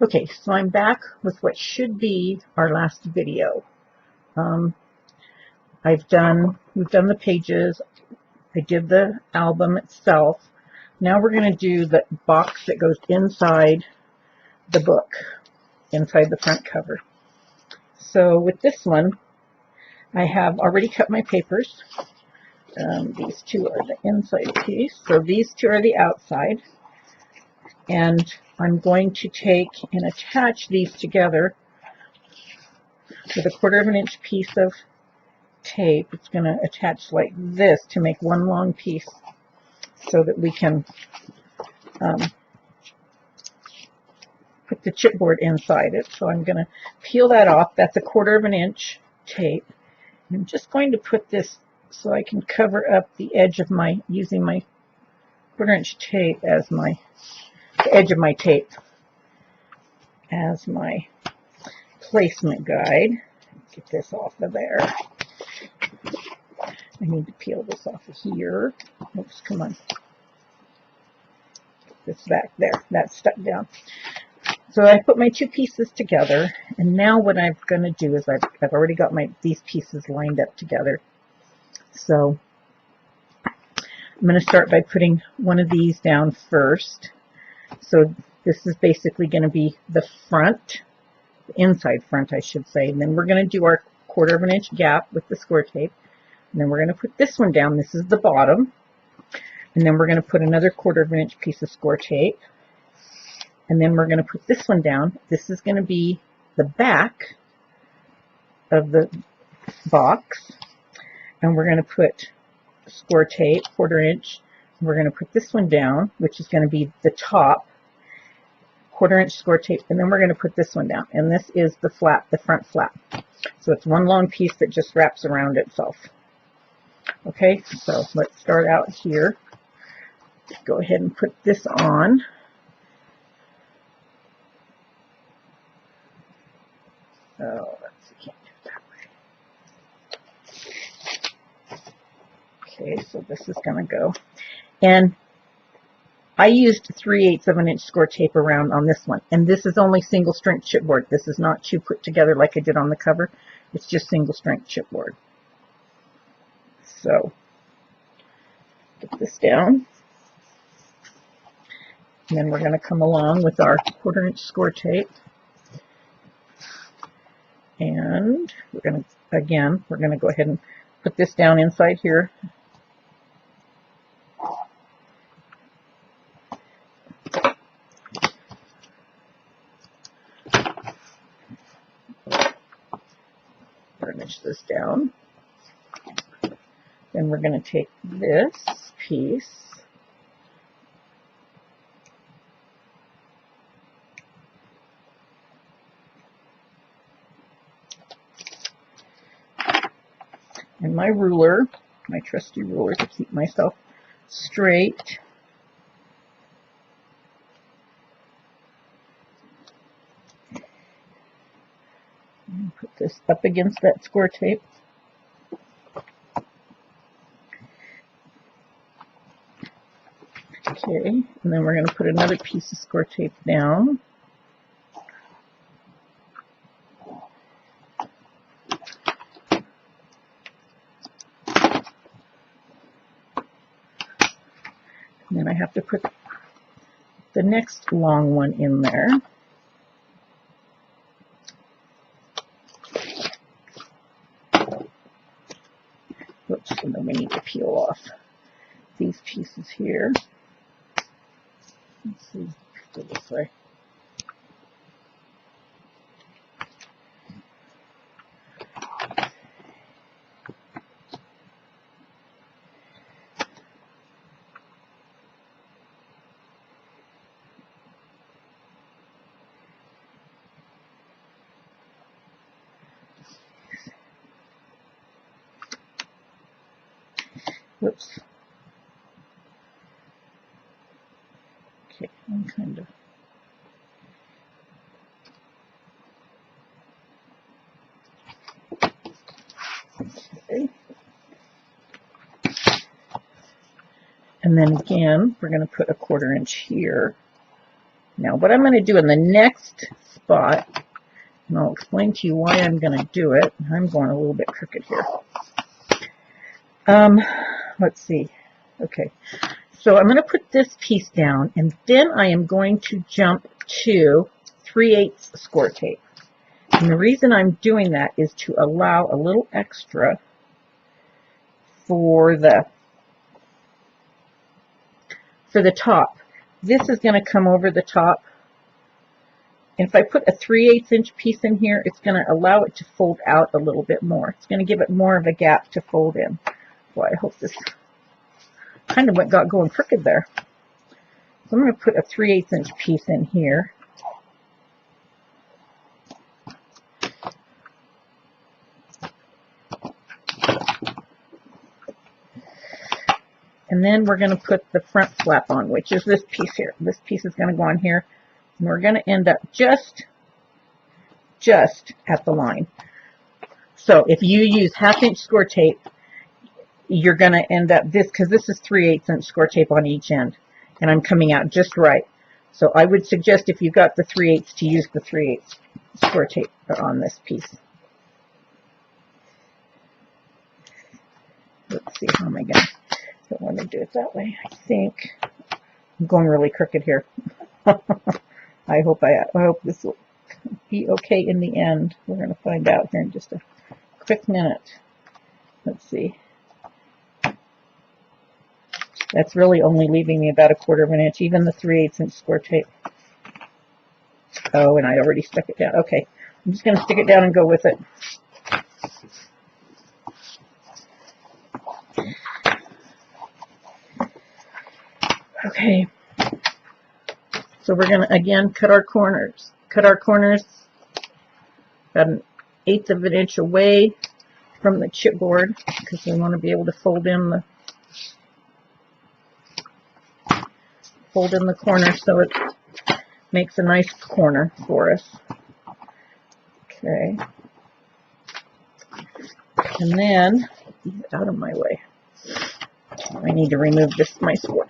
Okay, so I'm back with what should be our last video. We've done the pages. I did the album itself. Now we're going to do the box that goes inside the book, inside the front cover. So with this one, I have already cut my papers. These two are the inside piece. So these two are the outside. And I'm going to take and attach these together with a 1/4 inch piece of tape. It's going to attach like this to make one long piece so that we can put the chipboard inside it. So I'm going to peel that off. That's a 1/4 inch tape. I'm just going to put this so I can cover up the edge of my, using my 1/4 inch tape as the edge of my tape as my placement guide. Get this off of there. I need to peel this off of here. Oops, come on. This back there. That's stuck down. So I put my two pieces together, and now what I'm going to do is I've already got these pieces lined up together. So I'm going to start by putting one of these down first. So this is basically going to be the front, the inside front, I should say. And then we're going to do our 1/4 inch gap with the score tape. And then we're going to put this one down. This is the bottom. And then we're going to put another 1/4 inch piece of score tape. And then we're going to put this one down. This is going to be the back of the box. And we're going to put score tape, 1/4 inch. We're going to put this one down, which is going to be the top, 1/4 inch score tape. And then we're going to put this one down. And this is the flap, the front flap. So it's one long piece that just wraps around itself. Okay, so let's start out here. Go ahead and put this on. Oh, let's see, can't do it that way. Okay, so this is going to go. And I used 3/8 inch score tape around on this one. And this is only single strength chipboard. This is not two put together like I did on the cover. It's just single strength chipboard. So, get this down. And then we're going to come along with our 1/4 inch score tape. And we're going to, again, we're going to go ahead and put this down inside here. Burnish this down. Then we're going to take this piece and my ruler, my trusty ruler to keep myself straight. And put this up against that score tape. Okay, and then we're going to put another piece of score tape down. And then I have to put the next long one in there. Oops, and then we need to peel off these pieces here. Let's see, go this way. Whoops. Okay, I'm kind of. Okay. And then again, we're going to put a 1/4 inch here. Now what I'm going to do in the next spot, and I'll explain to you why I'm going to do it. I'm going a little bit crooked here. Let's see. Okay, so I'm going to put this piece down, and then I am going to jump to 3/8 score tape. And the reason I'm doing that is to allow a little extra for the top. This is going to come over the top. And if I put a 3/8 inch piece in here, it's going to allow it to fold out a little bit more. It's going to give it more of a gap to fold in. Boy, I hope this kind of got going crooked there. So I'm going to put a 3/8 inch piece in here. And then we're going to put the front flap on, which is this piece here. This piece is going to go on here. And we're going to end up just at the line. So if you use 1/2 inch score tape, you're going to end up because this is 3/8 inch score tape on each end. And I'm coming out just right. So I would suggest if you've got the 3/8 to use the 3/8 score tape on this piece. Let's see, how am I going to... Don't want to do it that way. I think I'm going really crooked here. I hope this will be okay in the end. We're going to find out here in just a quick minute. Let's see. That's really only leaving me about 1/4 inch, even the 3/8 inch score tape. Oh, and I already stuck it down. Okay, I'm just going to stick it down and go with it. Okay, so we're going to again cut our corners. Cut our corners about 1/8 of an inch away from the chipboard because we want to be able to fold in the corner so it makes a nice corner for us. Okay, and then out of my way. I need to remove this my score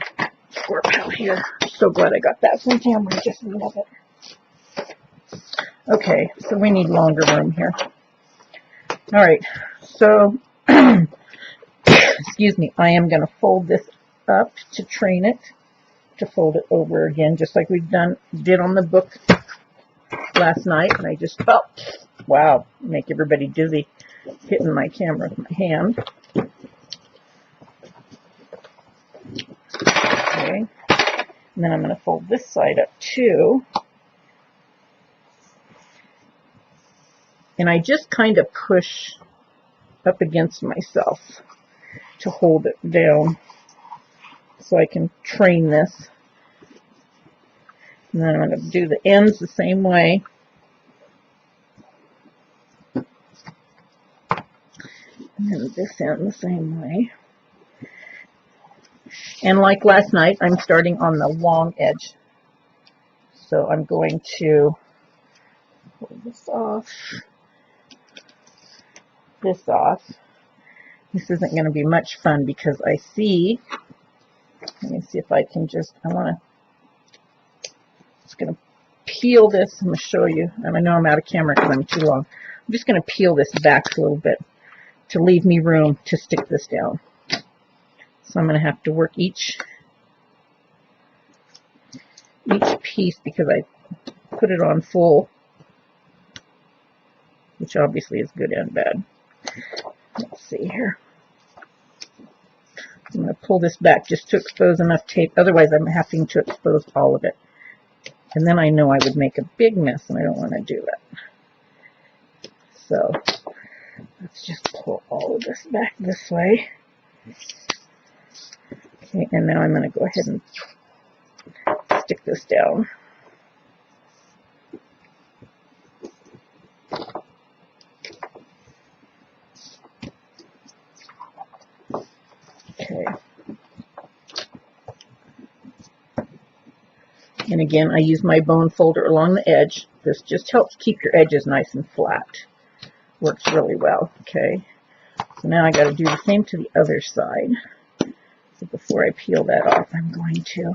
pile here. So glad I got that from Tamara. I just love it. Okay, so we need longer room here. All right, so excuse me, I am going to fold this up to train it to fold it over again, just like we did on the book last night. And I just felt, wow, make everybody dizzy hitting my camera with my hand. Okay, and then I'm going to fold this side up too. And I just kind of push up against myself to hold it down so I can train this. And then I'm going to do the ends the same way. And then this end the same way. And like last night, I'm starting on the long edge. So I'm going to pull this off. This off. This isn't going to be much fun because I see, let me see if I can just going to peel this. I'm going to show you. I know I'm out of camera because I'm too long. I'm just going to peel this back a little bit to leave me room to stick this down. So I'm going to have to work each piece because I put it on full, which obviously is good and bad. Let's see here. I'm going to pull this back just to expose enough tape. Otherwise, I'm having to expose all of it. And then I know I would make a big mess, and I don't want to do that. So let's just pull all of this back this way. Okay, and now I'm going to go ahead and stick this down. Okay. And again, I use my bone folder along the edge. This just helps keep your edges nice and flat. Works really well. Okay. So now I got to do the same to the other side. So before I peel that off, I'm going to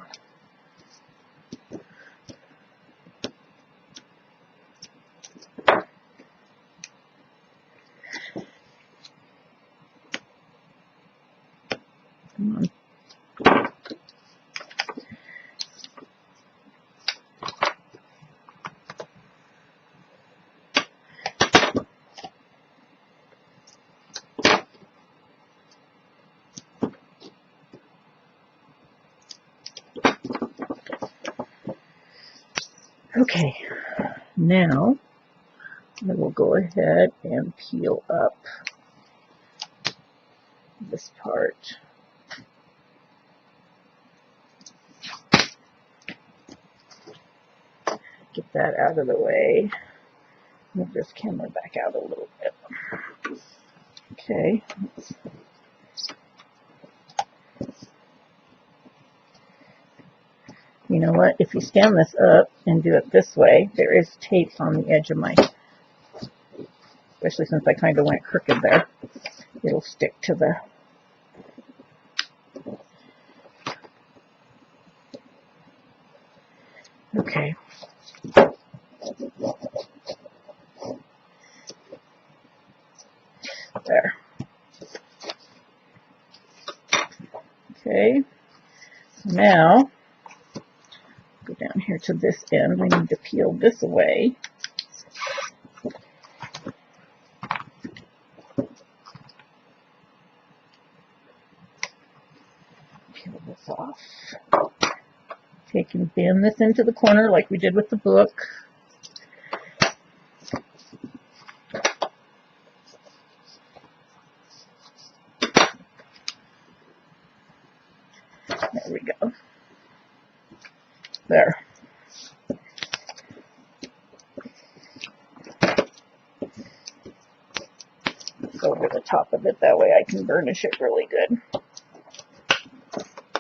Okay, now I will go ahead and peel up this part. Get that out of the way. Move this camera back out a little bit. Okay. You know what? If you stand this up and do it this way, there is tape on the edge of my, especially since I kind of went crooked there, it'll stick to the okay. There. Okay. Now, go down here to this end. I need to peel this away. Peel this off. Take and bend this into the corner like we did with the book. There we go. There. Over the top of it, that way I can burnish it really good.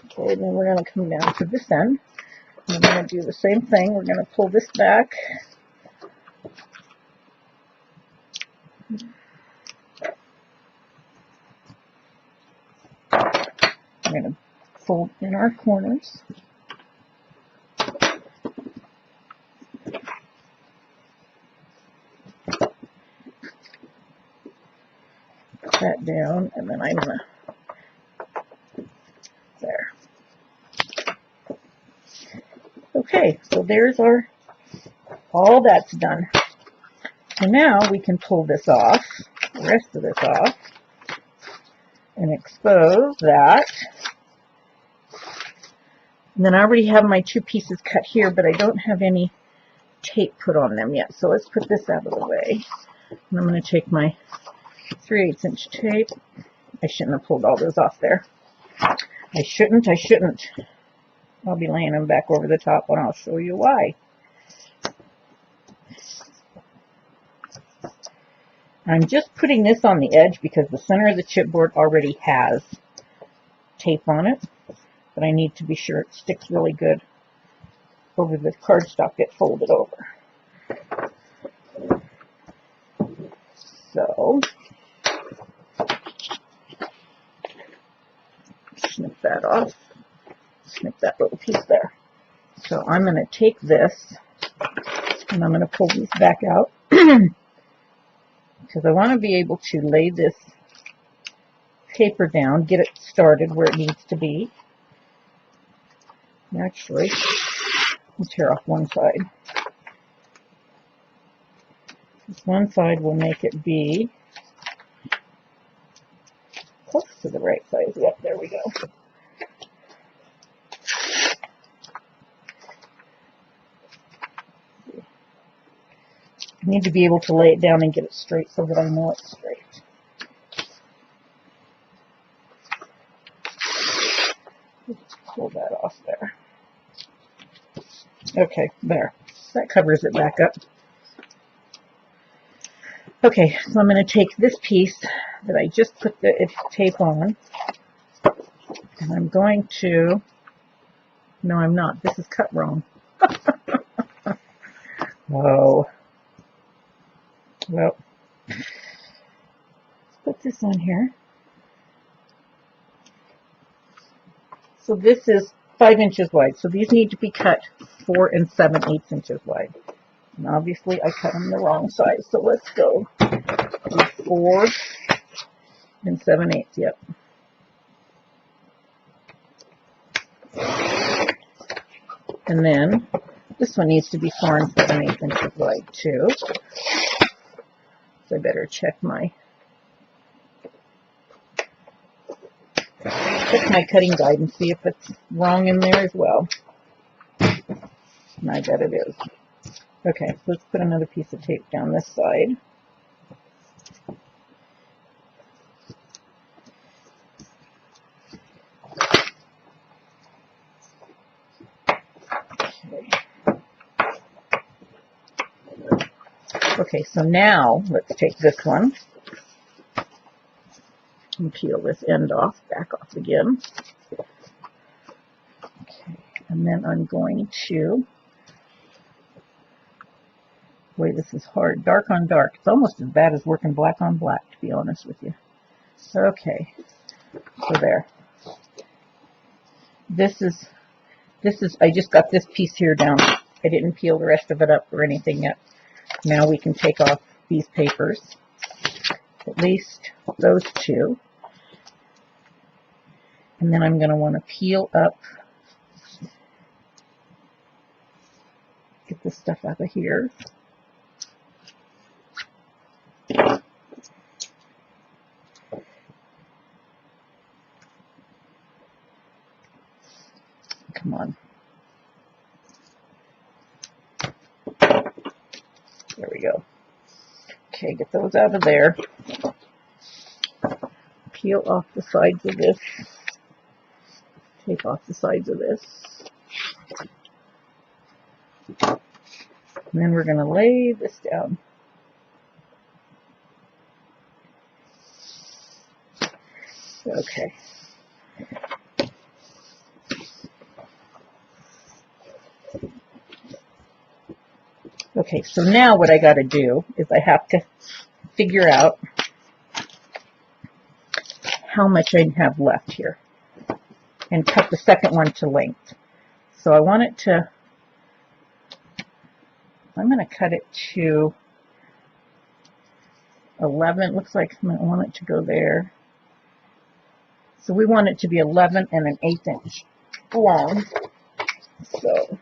Okay, then we're going to come down to this end. We're going to do the same thing. We're going to pull this back. We're going to fold in our corners. Put that down, and then I'm going to, there. Okay, so there's our, all that's done. So now we can pull this off, the rest of this off, and expose that. And then I already have my two pieces cut here, but I don't have any tape put on them yet. So let's put this out of the way. And I'm going to take my 3/8 inch tape. I shouldn't have pulled all those off there. I shouldn't. I'll be laying them back over the top, and I'll show you why. I'm just putting this on the edge because the center of the chipboard already has tape on it, but I need to be sure it sticks really good over the cardstock that folded over. So, snip that off. Snip that little piece there. So I'm going to take this and I'm going to pull these back out because I want to be able to lay this paper down, get it started where it needs to be. Actually, let's tear off one side. This one side will make it be close to the right size. Yep, there we go. I need to be able to lay it down and get it straight so that I know it's straight. Let's pull that off there. Okay, there. That covers it back up. Okay, so I'm going to take this piece that I just put the tape on, and I'm going to, no I'm not, this is cut wrong. Oh. Well, let's put this on here. So this is 5 inches wide, so these need to be cut 4 7/8 inches wide. And obviously I cut them the wrong size, so let's go 4 7/8, yep. And then this one needs to be 4 7/8 inches wide too. So I better check my cutting guide and see if it's wrong in there as well. And I bet it is. Okay, so let's put another piece of tape down this side. Okay, so now let's take this one and peel this end off, back off again. Okay, and then I'm going to, boy, this is hard, dark on dark. It's almost as bad as working black on black, to be honest with you. Okay, so there. This is, I just got this piece here down. I didn't peel the rest of it up or anything yet. Now we can take off these papers, at least those two. And then I'm going to want to peel up, get this stuff out of here. Come on. There we go. Okay, get those out of there. Peel off the sides of this. Take off the sides of this. And then we're going to lay this down. Okay. Okay, so now what I got to do is I have to figure out how much I have left here and cut the second one to length. So I want it to, I'm going to cut it to 11. Looks like I want it to go there. So we want it to be 11 and 1/8 inch long. So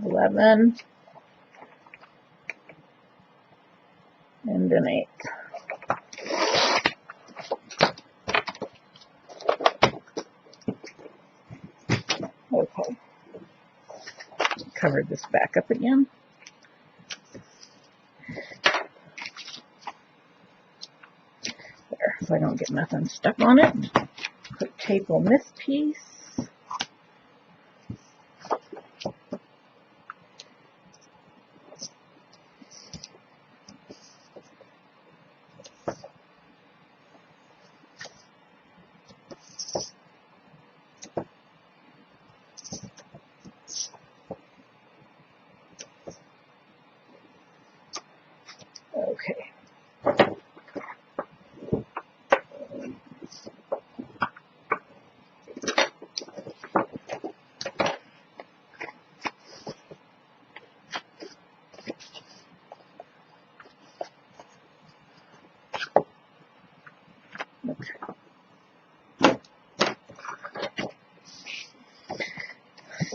11 and 1/8. Okay. Cover this back up again. There, so I don't get nothing stuck on it. Put tape on this piece. Okay.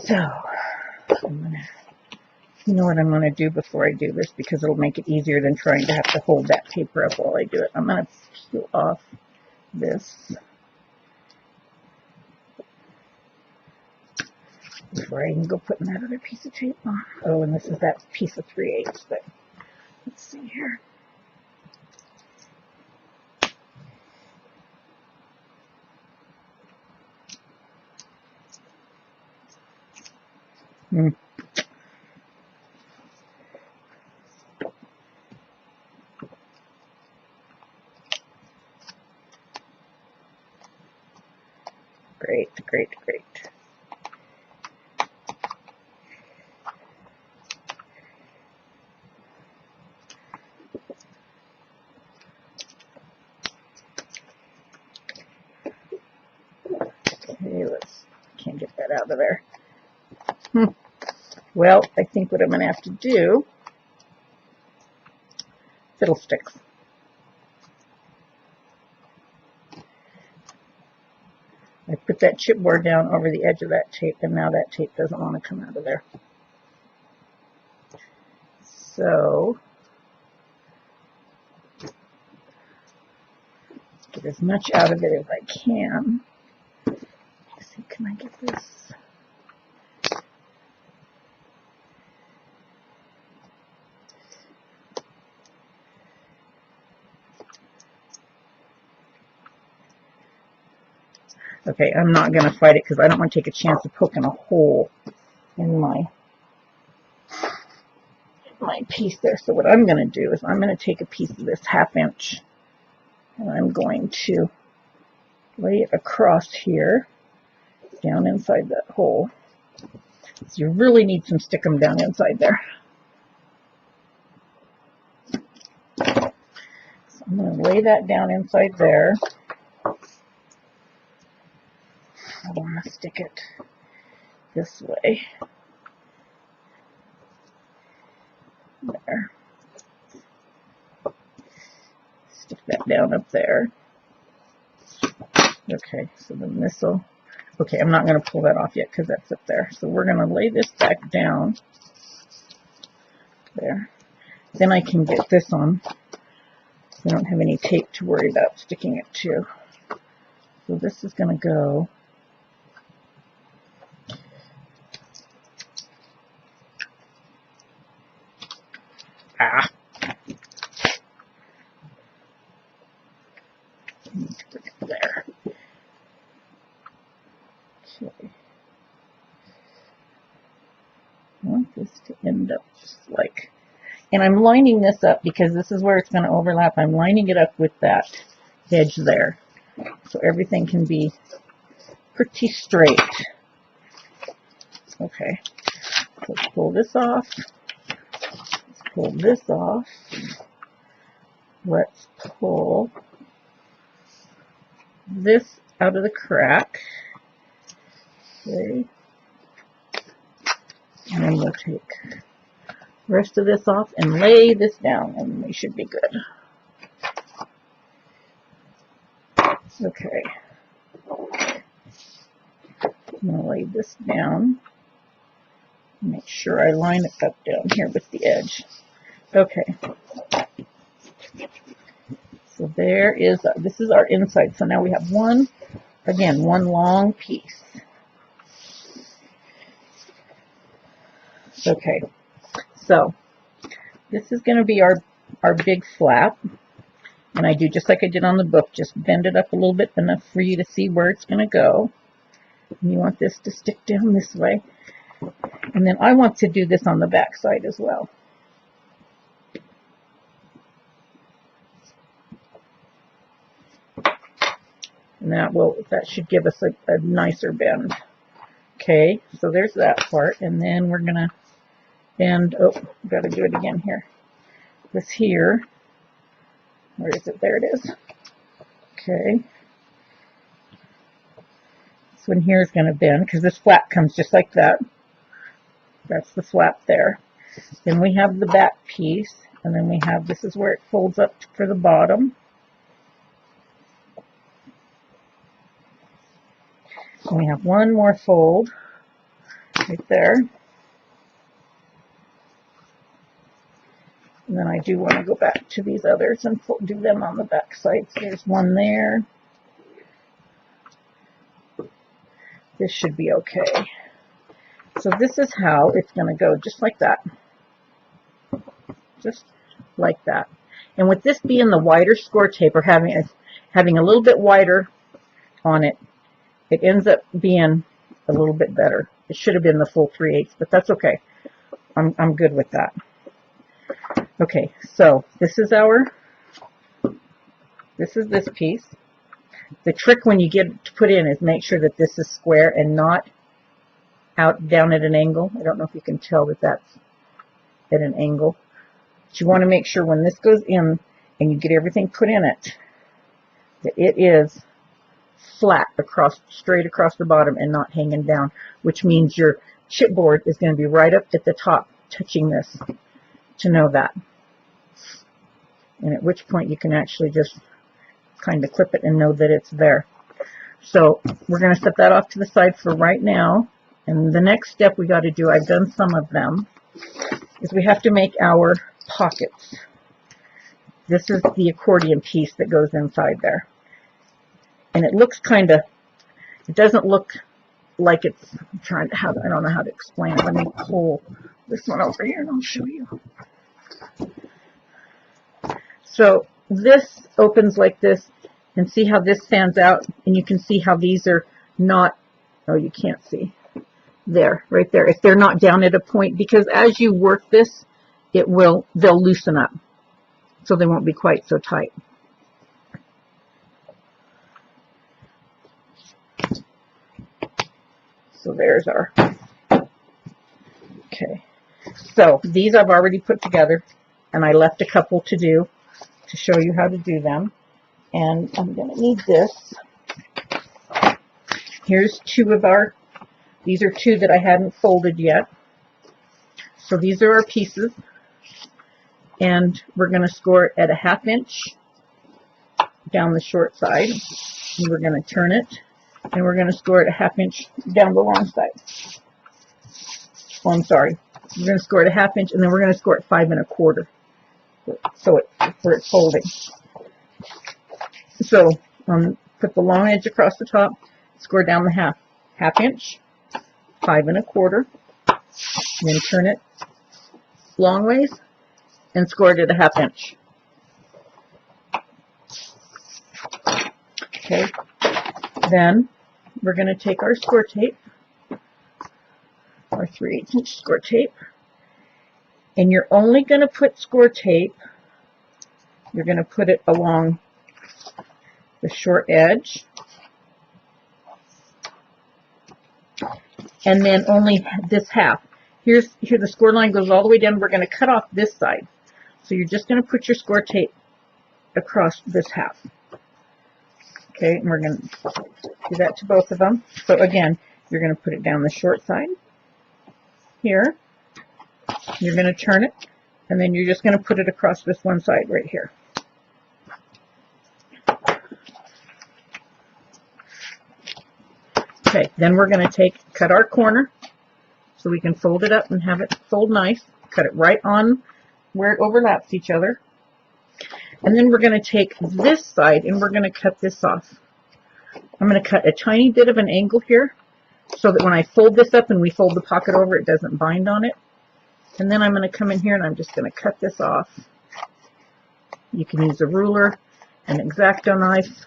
So, you know what I'm going to do before I do this, because it'll make it easier than trying to have to hold that paper up while I do it. I'm going to peel off this before I can go putting that other piece of tape on. Oh, and this is that piece of 3/8, but let's see here. Great, great, great. Okay, can't get that out of there. Well, I think what I'm going to have to do, fiddlesticks. I put that chipboard down over the edge of that tape, and now that tape doesn't want to come out of there. So, get as much out of it as I can. Let's see, can I get this? Okay, I'm not going to fight it because I don't want to take a chance of poking a hole in my piece there. So what I'm going to do is I'm going to take a piece of this 1/2 inch and I'm going to lay it across here, down inside that hole. So you really need some stickum down inside there. So I'm going to lay that down inside there. I want to stick it this way. There. Stick that down up there. Okay, so then this will... Okay, I'm not going to pull that off yet because that's up there. So we're going to lay this back down. There. Then I can get this on. I don't have any tape to worry about sticking it to. So this is going to go... There. Okay. I want this to end up just like... And I'm lining this up because this is where it's going to overlap. I'm lining it up with that edge there. So everything can be pretty straight. Okay. Let's pull this off. Let's pull this off. Let's pull this out of the crack. Okay. And then we'll take the rest of this off and lay this down, and we should be good. Okay. I'm going to lay this down. Make sure I line it up down here with the edge. Okay. So there is, this is our inside. So now we have one long piece. Okay. So this is going to be our big flap. And I do just like I did on the book, just bend it up a little bit enough for you to see where it's going to go. And you want this to stick down this way. And then I want to do this on the back side as well. And that should give us a nicer bend. Okay, so there's that part. And then we're going to bend, got to do it again here. This here, where is it? There it is. Okay. This one here is going to bend because this flap comes just like that. That's the flap there. Then we have the back piece, and then we have, this is where it folds up for the bottom. And we have one more fold right there. And then I do want to go back to these others and do them on the back side. So there's one there. This should be okay. So this is how it's going to go, just like that. Just like that. And with this being the wider score tape, or having a little bit wider on it, it ends up being a little bit better. It should have been the full 3/8, but that's okay. I'm good with that. Okay, so this is this piece. The trick when you get it to put in is make sure that this is square and not down at an angle. I don't know if you can tell that that's at an angle. But you want to make sure when this goes in and you get everything put in it, that it is flat straight across the bottom and not hanging down, which means your chipboard is going to be right up at the top touching this, to know that. And at which point you can actually just kind of clip it and know that it's there. So we're going to set that off to the side for right now. And the next step we got to do, I've done some of them, is we have to make our pockets. This is the accordion piece that goes inside there. And it looks kind of, it doesn't look like it's, I don't know how to explain it. Let me pull this one over here and I'll show you. So this opens like this, and see how this stands out, and you can see how these are not, oh, you can't see. There, right there. If they're not down at a point, because as you work this, they'll loosen up. So they won't be quite so tight. So there's our, okay. So these I've already put together, and I left a couple to do to show you how to do them. And I'm going to need this. Here's two of our, these are two that I hadn't folded yet. So these are our pieces. And we're going to score it at a 1/2 inch down the short side. And we're going to turn it. And we're going to score it a 1/2 inch down the long side. Oh, I'm sorry. We're going to score it a 1/2 inch, and then we're going to score it 5 1/4. So for it's folding. So put the long edge across the top, score down the 1/2 inch, 5 1/4, then turn it long ways and score it at a 1/2 inch. Okay. Then we're going to take our score tape, our 3/8 inch score tape, and you're only going to put score tape, you're going to put it along the short edge, and then only this half. Here the score line goes all the way down. We're going to cut off this side. So you're just going to put your score tape across this half. Okay, and we're going to do that to both of them. So again, you're going to put it down the short side here. You're going to turn it, and then you're just going to put it across this one side right here. Okay, then we're going to cut our corner so we can fold it up and have it fold nice. Cut it right on where it overlaps each other. And then we're going to take this side and we're going to cut this off. I'm going to cut a tiny bit of an angle here so that when I fold this up and we fold the pocket over, it doesn't bind on it. And then I'm going to come in here and I'm just going to cut this off. You can use a ruler, an X-Acto knife,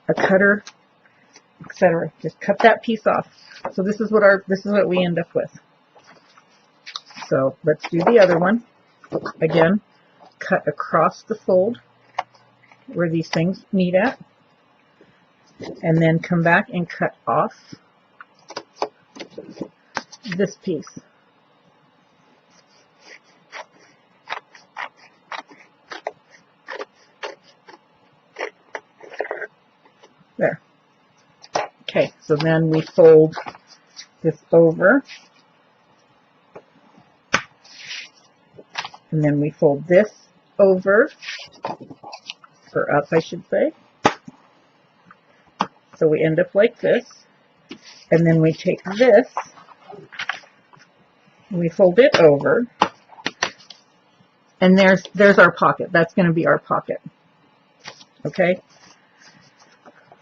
a cutter, etc. Just cut that piece off. So this is what we end up with. So let's do the other one. Again, cut across the fold where these things meet at, and then come back and cut off this piece. There. Okay, so then we fold this over, and then we fold this over, or up I should say. So we end up like this, and then we take this, and we fold it over, and there's our pocket. That's going to be our pocket. Okay?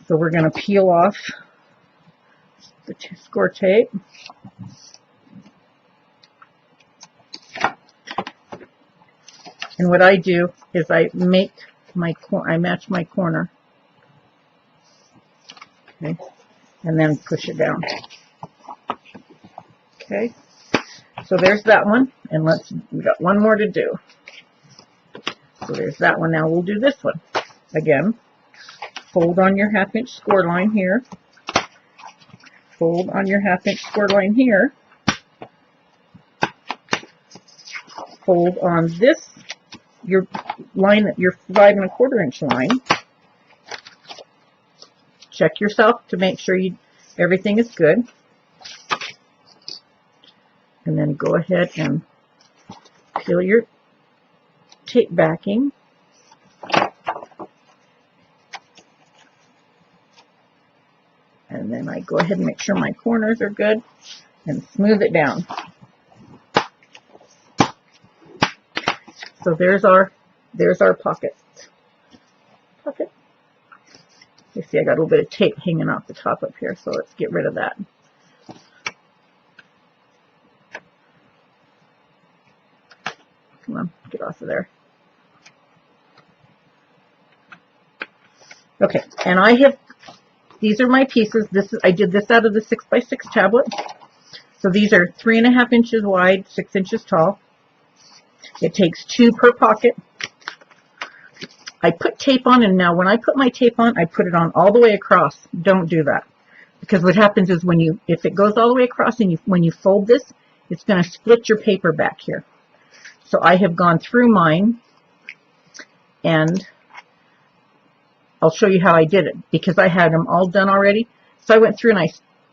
So we're going to peel off the score tape. And what I do is I match my corner. Okay, and then push it down. Okay, so there's that one, and we got one more to do. So there's that one. Now we'll do this one. Again, fold on your 1/2 inch score line here. Fold on your 1/2 inch score line here. Fold on this, your 5 1/4 inch line. Check yourself to make sure everything is good. And then go ahead and peel your tape backing. And then I go ahead and make sure my corners are good and smooth it down. So there's our pocket. You see I got a little bit of tape hanging off the top up here, so let's get rid of that. Come on, get off of there. Okay, and I have these are my pieces. I did this out of the 6x6 tablet. So these are 3.5 inches wide, 6 inches tall. It takes 2 per pocket. I put tape on, and now when I put my tape on, I put it on all the way across. Don't do that, because what happens is if it goes all the way across and when you fold this, it's going to split your paper back here. So I have gone through mine, and I'll show you how I did it, because I had them all done already. So I went through and I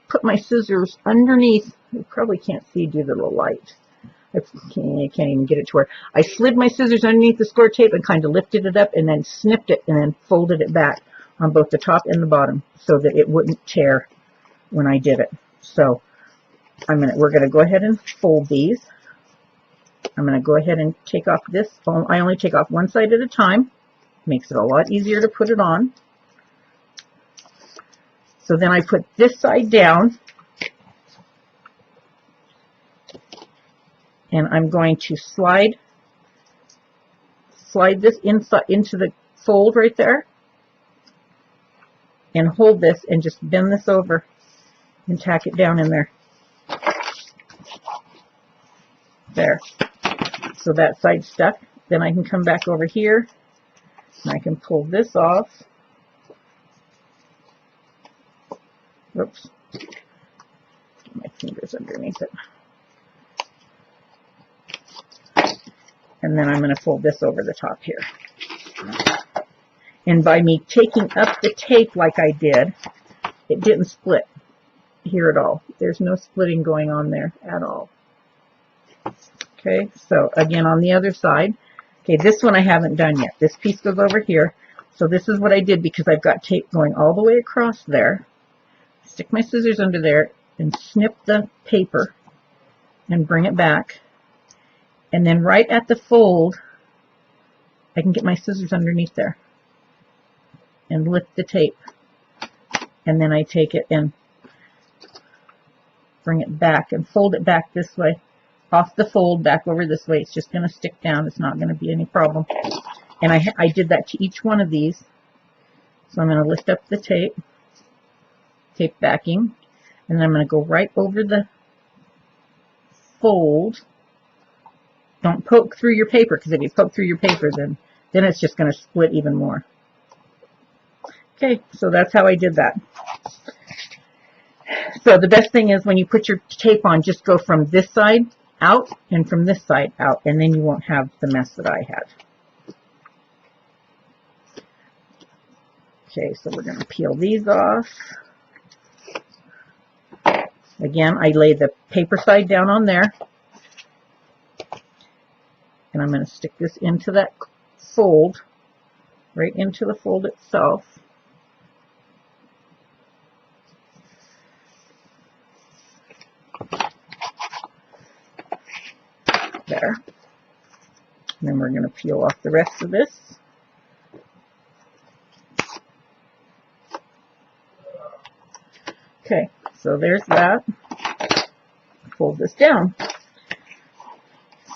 put my scissors underneath. You probably can't see due to the light. I can't even get it to where I slid my scissors underneath the score tape and kind of lifted it up and then snipped it and then folded it back on both the top and the bottom so that it wouldn't tear when I did it. So we're going to go ahead and fold these. I'm going to go ahead and take off this. I only take off one side at a time. Makes it a lot easier to put it on. So then I put this side down, and I'm going to slide this inside into the fold right there, and hold this and just bend this over and tack it down in there. There. So that side's stuck. Then I can come back over here and I can pull this off. Oops. My fingers underneath it. And then I'm going to fold this over the top here. And by me taking up the tape like I did, it didn't split here at all. There's no splitting going on there at all. Okay, so again on the other side. Okay, this one I haven't done yet. This piece goes over here. So this is what I did, because I've got tape going all the way across there. Stick my scissors under there and snip the paper and bring it back. And then right at the fold, I can get my scissors underneath there and lift the tape. And then I take it and bring it back and fold it back this way. Off the fold, back over this way. It's just going to stick down. It's not going to be any problem. And I did that to each one of these. So I'm going to lift up the tape backing, and then I'm going to go right over the fold. Don't poke through your paper, because if you poke through your paper, then it's just going to split even more. Okay, so that's how I did that. So the best thing is when you put your tape on, just go from this side out and from this side out, and then you won't have the mess that I had. Okay, so we're going to peel these off. Again, I lay the paper side down on there, and I'm going to stick this into that fold, right into the fold itself. There. And then we're going to peel off the rest of this. Okay, so there's that. Fold this down.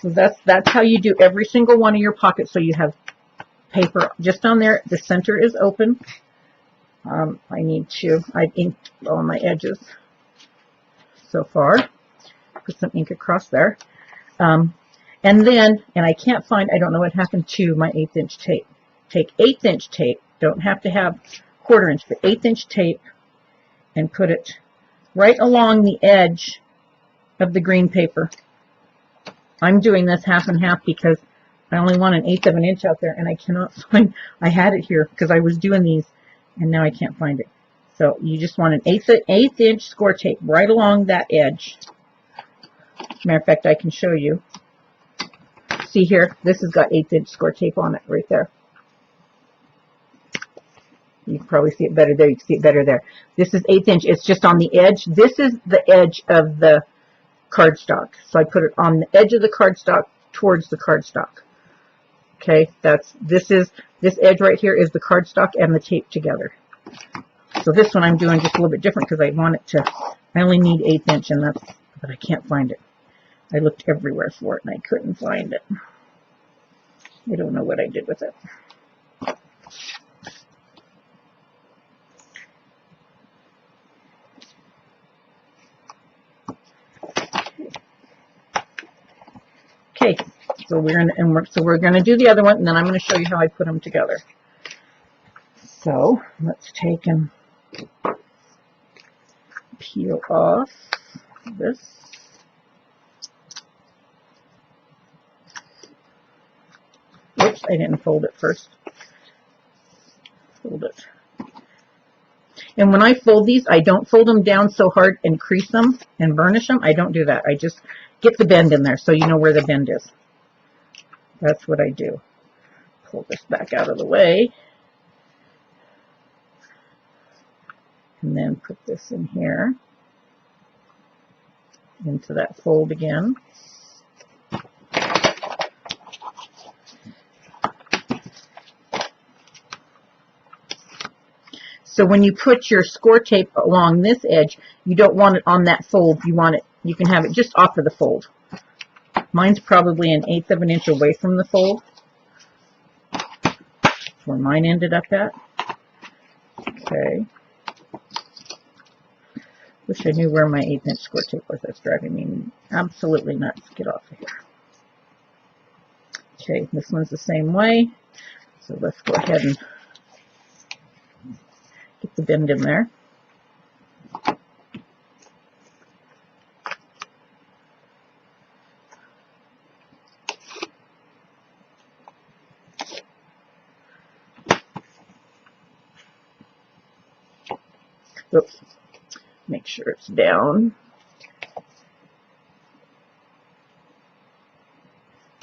So that's how you do every single one of your pockets. So you have paper just on there. The center is open. I've inked all my edges so far. Put some ink across there. And I can't find, I don't know what happened to my 1/8 inch tape. Take 1/8 inch tape, don't have to have 1/4 inch, but 1/8 inch tape, and put it right along the edge of the green paper. I'm doing this half and half because I only want 1/8 of an inch out there, and I cannot find, I had it here because I was doing these, and now I can't find it. So you just want an 1/8 inch score tape right along that edge. Matter of fact, I can show you. See here, this has got 1/8 inch score tape on it right there. You can probably see it better there. You can see it better there. This is 1/8 inch. It's just on the edge. This is the edge of the cardstock. So I put it on the edge of the cardstock towards the cardstock. Okay, this edge right here is the cardstock and the tape together. So this one I'm doing just a little bit different because I want it to, I only need 1/8 inch, and but I can't find it. I looked everywhere for it and I couldn't find it. I don't know what I did with it. So we're gonna do the other one, and then I'm gonna show you how I put them together. So let's take and peel off this. Oops, I didn't fold it first. Fold it. And when I fold these, I don't fold them down so hard and crease them and burnish them. I don't do that. I just get the bend in there so you know where the bend is. That's what I do. Pull this back out of the way. And then put this in here. Into that fold again. So when you put your score tape along this edge, you don't want it on that fold. You want it, you can have it just off of the fold. Mine's probably 1/8 of an inch away from the fold. That's where mine ended up at. Okay. Wish I knew where my 1/8 inch score tape was. That's driving me absolutely nuts. Get off of here. Okay, this one's the same way. So let's go ahead and get the bend in there. Oops. Make sure it's down.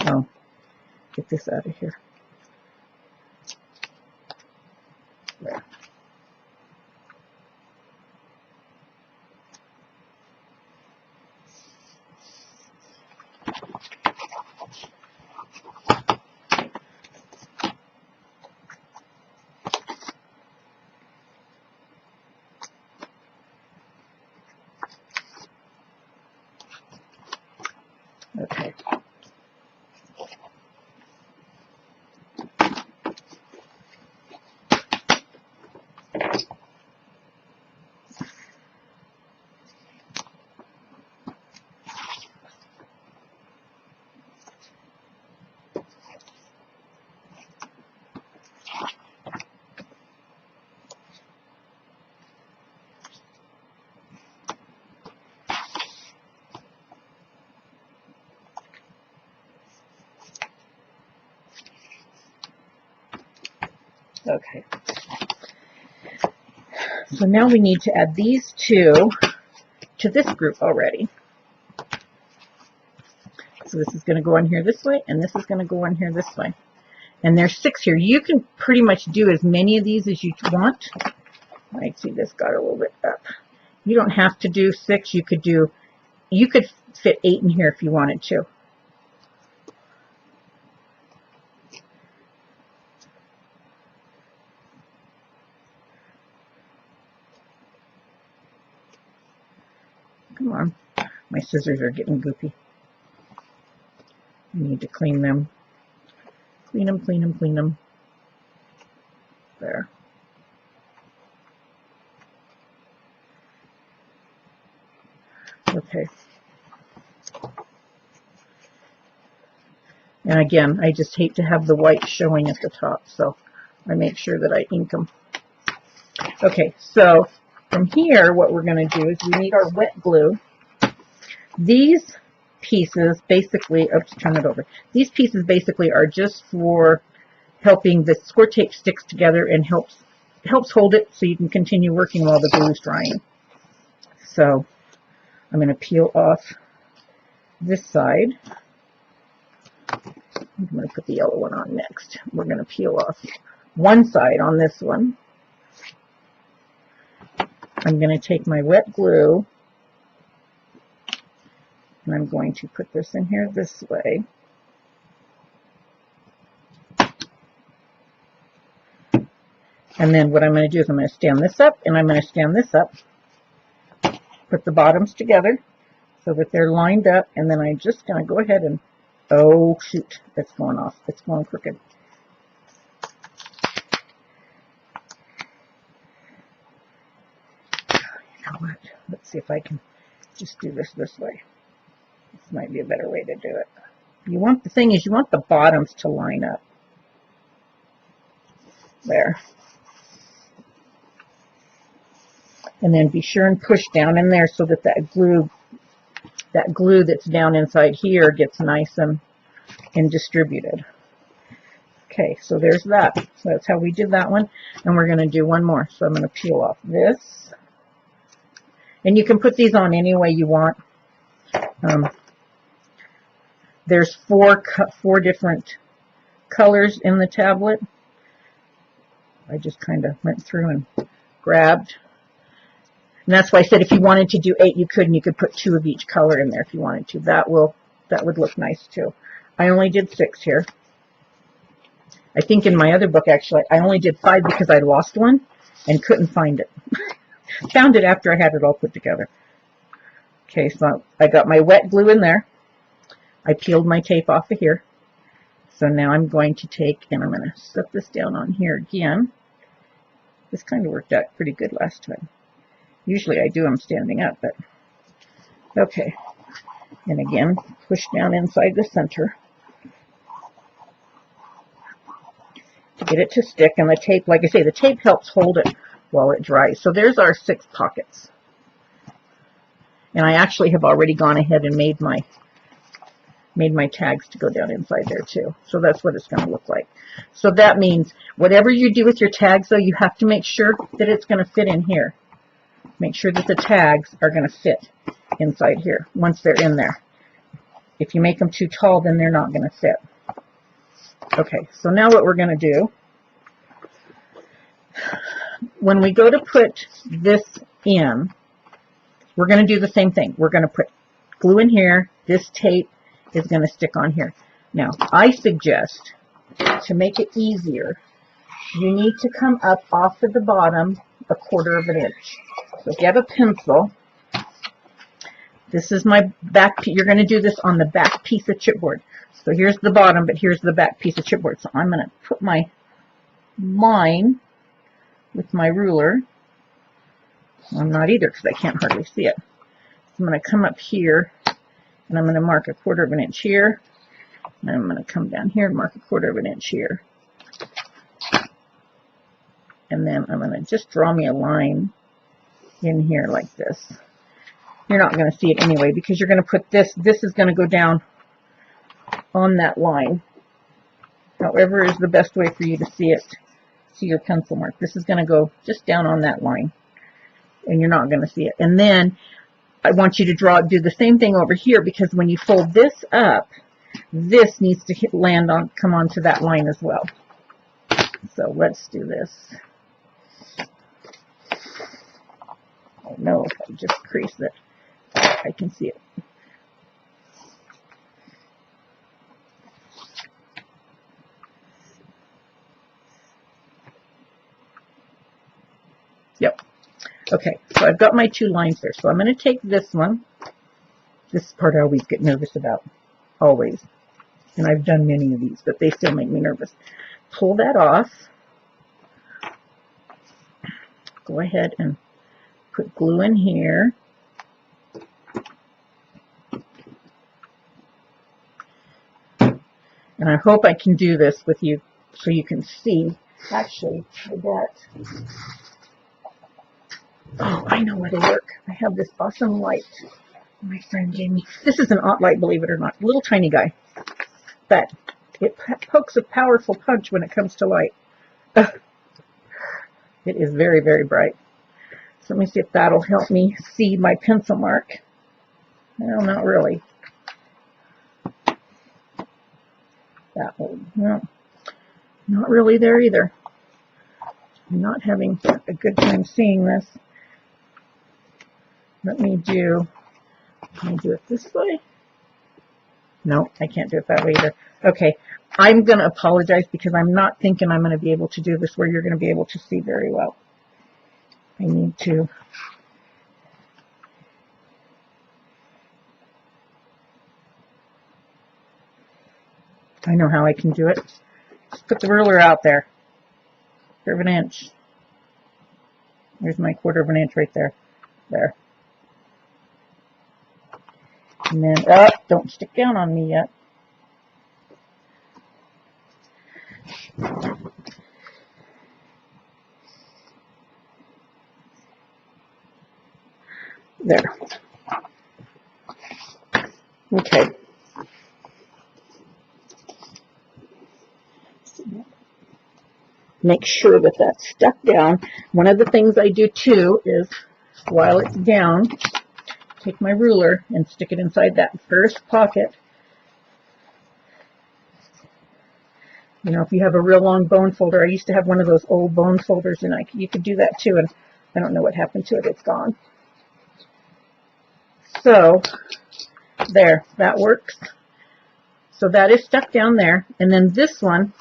Oh, get this out of here. There. Okay. Okay. So now we need to add these two to this group already. So this is going to go on here this way, and this is going to go on here this way. And there's 6 here. You can pretty much do as many of these as you want. I see this got a little bit up. You don't have to do 6. You could fit 8 in here if you wanted to. Come on. My scissors are getting goopy. I need to clean them. Clean them, clean them, clean them. There. Okay. And again, I just hate to have the white showing at the top, so I make sure that I ink them. Okay, so from here, what we're going to do is we need our wet glue. These pieces basically, oops, turn it over. These pieces basically are just for helping the score tape sticks together and helps hold it so you can continue working while the glue is drying. So I'm going to peel off this side. I'm going to put the yellow one on next. We're going to peel off one side on this one. I'm going to take my wet glue and I'm going to put this in here this way. And then what I'm going to do is I'm going to stand this up and I'm going to stand this up. Put the bottoms together so that they're lined up, and then I'm just going to go ahead and, oh shoot, it's going off. It's going crooked. You know what? Let's see if I can just do this way. This might be a better way to do it. You want, the thing is, you want the bottoms to line up. There. And then be sure and push down in there so that that glue that's down inside here gets nice and distributed. Okay, so there's that. So that's how we did that one. And we're going to do one more. So I'm going to peel off this. And you can put these on any way you want. There's four different colors in the tablet. I just kind of went through and grabbed. And that's why I said if you wanted to do 8, you could, and you could put 2 of each color in there if you wanted to. That would look nice too. I only did 6 here. I think in my other book, actually, I only did 5 because I lost one and couldn't find it. Found it after I had it all put together. Okay, so I got my wet glue in there. I peeled my tape off of here. So now I'm going to take, and I'm going to set this down on here again. This kind of worked out pretty good last time. Usually I do them standing up, but okay. And again, push down inside the center to get it to stick. And the tape, like I say, the tape helps hold it while it dries. So there's our 6 pockets. And I actually have already gone ahead and made my tags to go down inside there too. So that's what it's going to look like. So that means whatever you do with your tags, though, you have to make sure that it's going to fit in here. Make sure that the tags are going to fit inside here once they're in there. If you make them too tall, then they're not going to fit. Okay, so now what we're going to do, when we go to put this in, we're going to do the same thing. We're going to put glue in here. This tape is going to stick on here. Now, I suggest, to make it easier, you need to come up off of the bottom 1/4 of an inch. So if you have a pencil, this is my back piece. You're going to do this on the back piece of chipboard. So here's the bottom, but here's the back piece of chipboard. So I'm going to put my line with my ruler. I'm not either because I can't hardly see it. So I'm going to come up here and I'm going to mark 1/4 of an inch here. And I'm going to come down here and mark 1/4 of an inch here. And then I'm going to just draw me a line in here like this. You're not going to see it anyway because you're going to put this is going to go down on that line. However is the best way for you to see it, see your pencil mark. This is going to go just down on that line and you're not going to see it. And then I want you to do the same thing over here because when you fold this up, this needs to come onto that line as well. So let's do this. I know if I just crease it, I can see it. Yep. Okay, so I've got my 2 lines there. So I'm going to take this one. This part I always get nervous about. Always. And I've done many of these, but they still make me nervous. Pull that off. Go ahead and put glue in here. And I hope I can do this with you so you can see. Actually, that. Oh, I know where they work. I have this awesome light my friend gave me. This is an OttLite, believe it or not. Little tiny guy. But it pokes a powerful punch when it comes to light. It is very, very bright. So let me see if that'll help me see my pencil mark. Well, not really. That one, no, not really there either. I'm not having a good time seeing this. Let me do it this way. No, I can't do it that way either. Okay, I'm going to apologize because I'm not thinking I'm going to be able to do this where you're going to be able to see very well. I need to. I know how I can do it. Just put the ruler out there. 1/4 of an inch. There's my 1/4 of an inch right there. There. And then, don't stick down on me yet. There. Okay. Make sure that that's stuck down. One of the things I do too is, while it's down, take my ruler and stick it inside that first pocket. You know, if you have a real long bone folder, I used to have one of those old bone folders, and you could do that too, and I don't know what happened to it. It's gone. So, there, that works. So that is stuck down there. And then this one,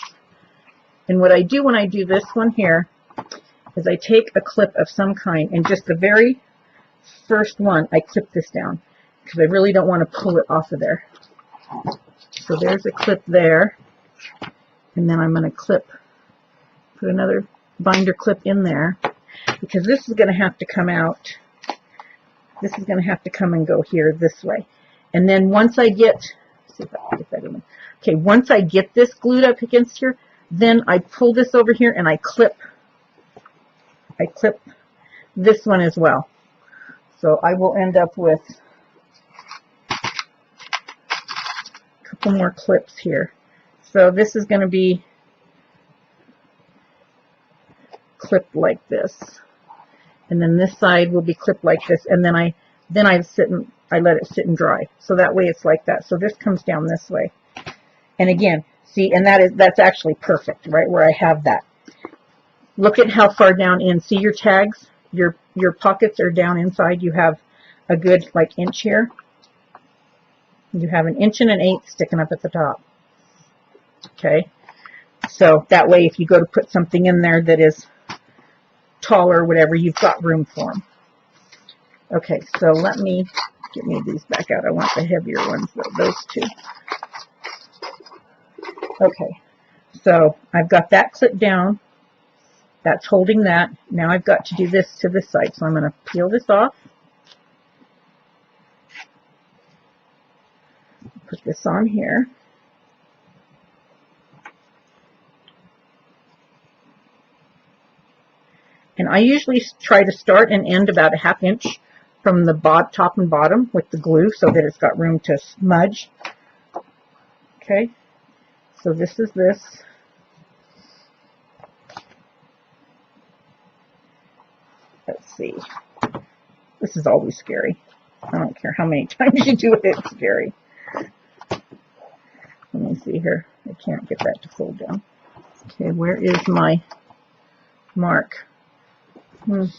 and what I do when I do this one here is I take a clip of some kind, and just the very first one, I clip this down because I really don't want to pull it off of there. So there's a clip there, and then I'm going to put another binder clip in there, because this is going to have to come out. This is going to have to come and go here this way. And then once I get, see if I can get that in. Okay, once I get this glued up against here, then I pull this over here and I clip this one as well. So I will end up with a couple more clips here. So this is going to be clipped like this. And then this side will be clipped like this. And then I let it sit and dry. So that way it's like that. So this comes down this way. And again, see, and that's actually perfect, right where I have that. Look at how far down in. See your tags? Your pockets are down inside. You have a good like inch here. You have 1 1/8 inches sticking up at the top. Okay, so that way if you go to put something in there that is taller or whatever, you've got room for them. Okay, so let me get me these back out. I want the heavier ones though, those two. Okay, so I've got that clipped down. That's holding that. Now I've got to do this to this side. So I'm going to peel this off. Put this on here. And I usually try to start and end about a 1/2 inch from the top and bottom with the glue so that it's got room to smudge. Okay, so this is this. Let's see. This is always scary. I don't care how many times you do it, it's scary. Let me see here. I can't get that to fold down. Okay, where is my mark? This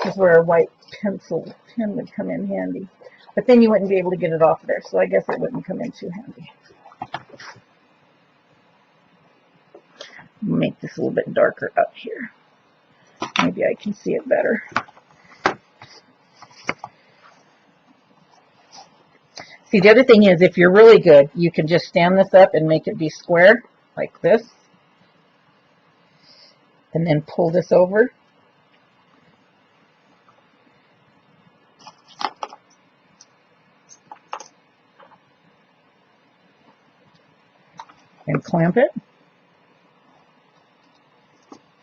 is where a white pen would come in handy. But then you wouldn't be able to get it off there, so I guess it wouldn't come in too handy. Make this a little bit darker up here. Maybe I can see it better. See, the other thing is, if you're really good, you can just stand this up and make it be square, like this. And then pull this over. And clamp it.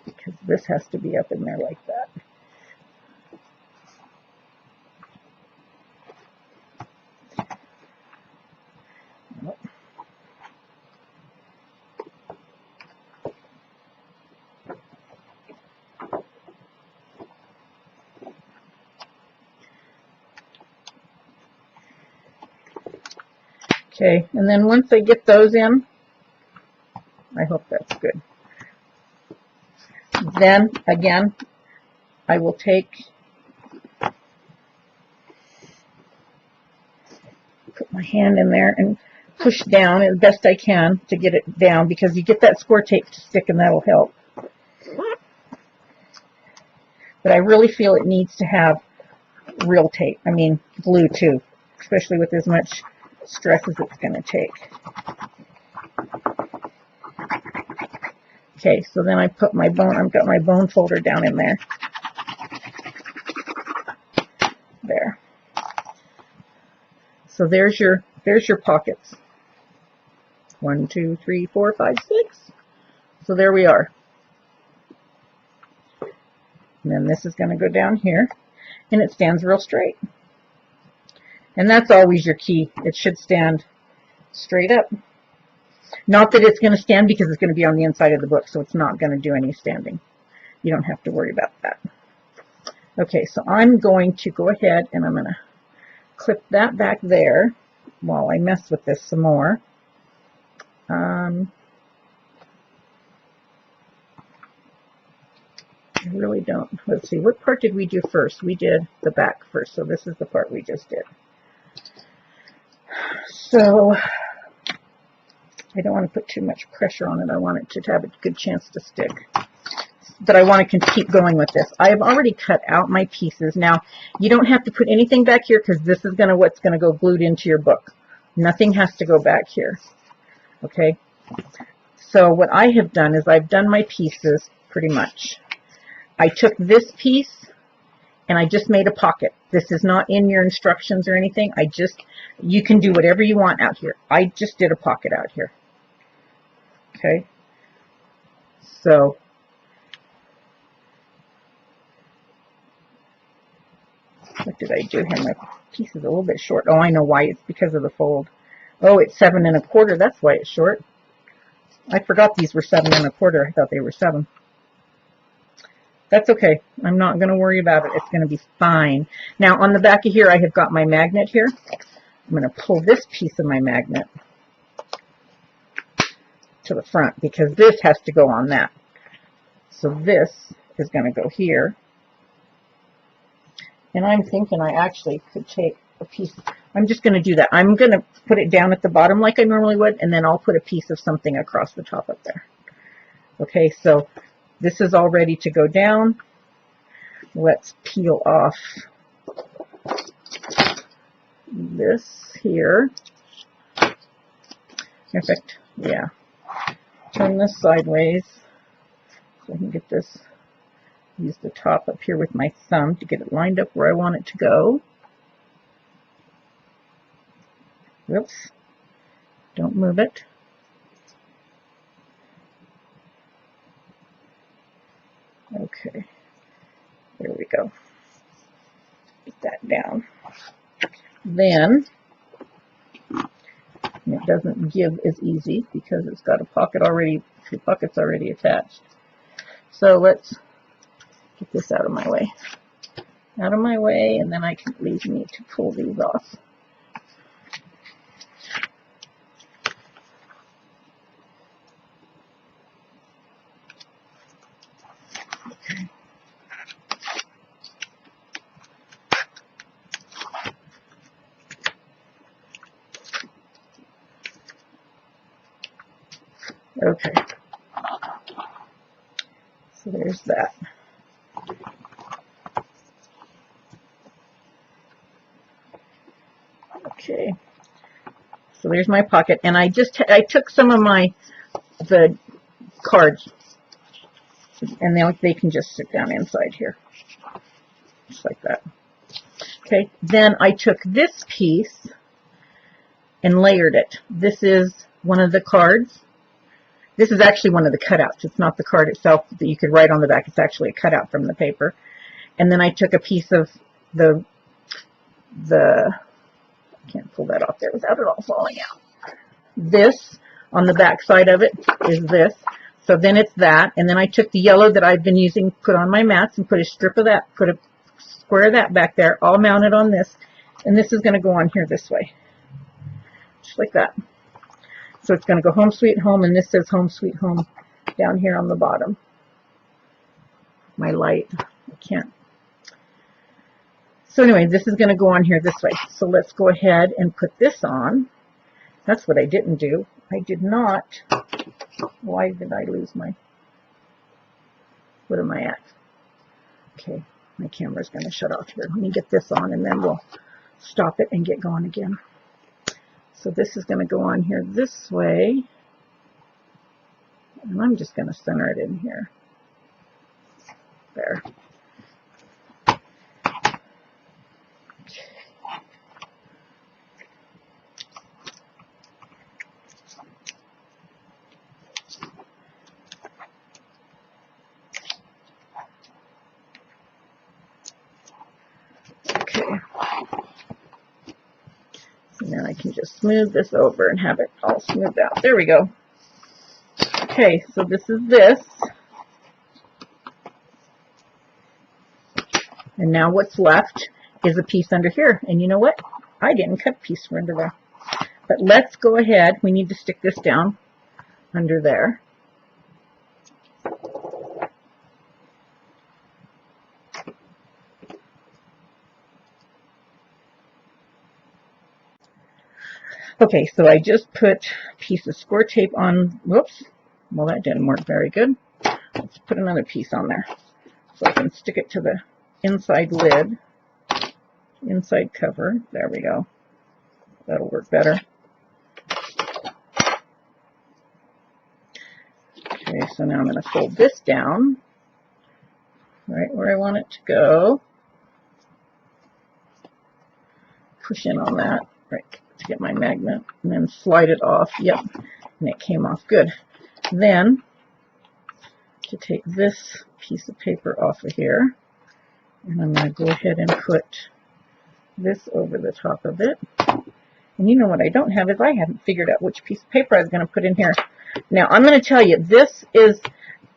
Because this has to be up in there like that. Okay, and then once I get those in, I hope that's good. Then, again, I will put my hand in there and push down as best I can to get it down, because you get that score tape to stick and that'll help. But I really feel it needs to have real tape. I mean, glue too, especially with as much stress as it's going to take. Okay, so then I put my bone, I've got my bone folder down in there. There. So there's your pockets. 1, 2, 3, 4, 5, 6. So there we are. And then this is going to go down here. and it stands real straight. And that's always your key. It should stand straight up. Not that it's going to stand, because it's going to be on the inside of the book, so it's not going to do any standing. You don't have to worry about that. Okay, so I'm going to go ahead and I'm going to clip that back there while I mess with this some more. I really don't. Let's see, what part did we do first? We did the back first, so this is the part we just did. So I don't want to put too much pressure on it. I want it to have a good chance to stick. But I want to keep going with this. I have already cut out my pieces. Now, you don't have to put anything back here, because this is what's going to go glued into your book. Nothing has to go back here. Okay? So what I have done is I've done my pieces pretty much. I took this piece and I just made a pocket. This is not in your instructions or anything. You can do whatever you want out here. I just did a pocket out here. Okay? So what did I do here? My piece is a little bit short. Oh, I know why. It's because of the fold. Oh, it's 7 1/4. That's why it's short. I forgot these were 7 1/4. I thought they were 7. That's okay. I'm not going to worry about it. It's going to be fine. Now, on the back of here, I have got my magnet here. I'm going to pull this piece of my magnet to the front, because this has to go on that. So this is going to go here. And I'm thinking I actually could take a piece. I'm just going to do that. I'm going to put it down at the bottom like I normally would, and then I'll put a piece of something across the top up there. Okay, so this is all ready to go down. Let's peel off this here. Perfect. Yeah. Turn this sideways so I can get this. Use the top up here with my thumb to get it lined up where I want it to go. Whoops. Don't move it. Okay. There we go. Get that down. Then, it doesn't give as easy because it's got a pocket already, 2 pockets already attached. So let's get this out of my way. Out of my way, and then I can leave me to pull these off. Okay. Okay. So there's that. Okay. So there's my pocket, and I took some of the cards, and they can just sit down inside here, just like that. Okay. Then I took this piece and layered it. This is one of the cards. This is actually one of the cutouts. It's not the card itself that you could write on the back. It's actually a cutout from the paper. And then I took a piece of the I can't pull that off there without it all falling out. This, on the back side of it, is this. So then it's that. And then I took the yellow that I've been using, put on my mats, and put a strip of that, put a square of that back there, all mounted on this. And this is going to go on here this way. Just like that. So it's going to go Home Sweet Home, and this says Home Sweet Home down here on the bottom. My light, I can't. So anyway, this is going to go on here this way. So let's go ahead and put this on. That's what I didn't do. I did not. Why did I lose my... What am I at? Okay, my camera's going to shut off here. Let me get this on, and then we'll stop it and get going again. So this is going to go on here this way. And I'm just going to center it in here. There. just smooth this over and have it all smoothed out. There we go. Okay, so this is this. And now what's left is a piece under here. And you know what? I didn't cut a piece for under there. But let's go ahead. We need to stick this down under there. Okay, so I just put a piece of score tape on. Whoops. Well, that didn't work very good. Let's put another piece on there so I can stick it to the inside lid, inside cover. There we go. That'll work better. Okay, so now I'm going to fold this down right where I want it to go. Push in on that, right, to get my magnet, and then slide it off. Yep, and it came off good. Then, to take this piece of paper off of here, and I'm going to go ahead and put this over the top of it. And you know what I don't have is I haven't figured out which piece of paper I was going to put in here. Now, I'm going to tell you, this is,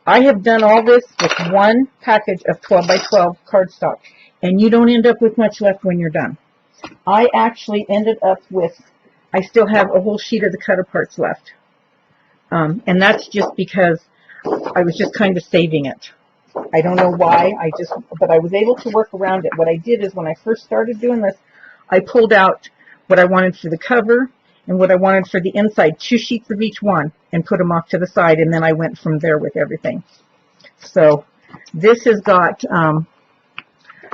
I have done all this with one package of 12 by 12 cardstock, and you don't end up with much left when you're done. I actually ended up with, I still have a whole sheet of the cut aparts left. And that's just because I was just kind of saving it. I don't know why, but I was able to work around it. What I did is when I first started doing this, I pulled out what I wanted for the cover and what I wanted for the inside, 2 sheets of each one, and put them off to the side, and then I went from there with everything. So this has got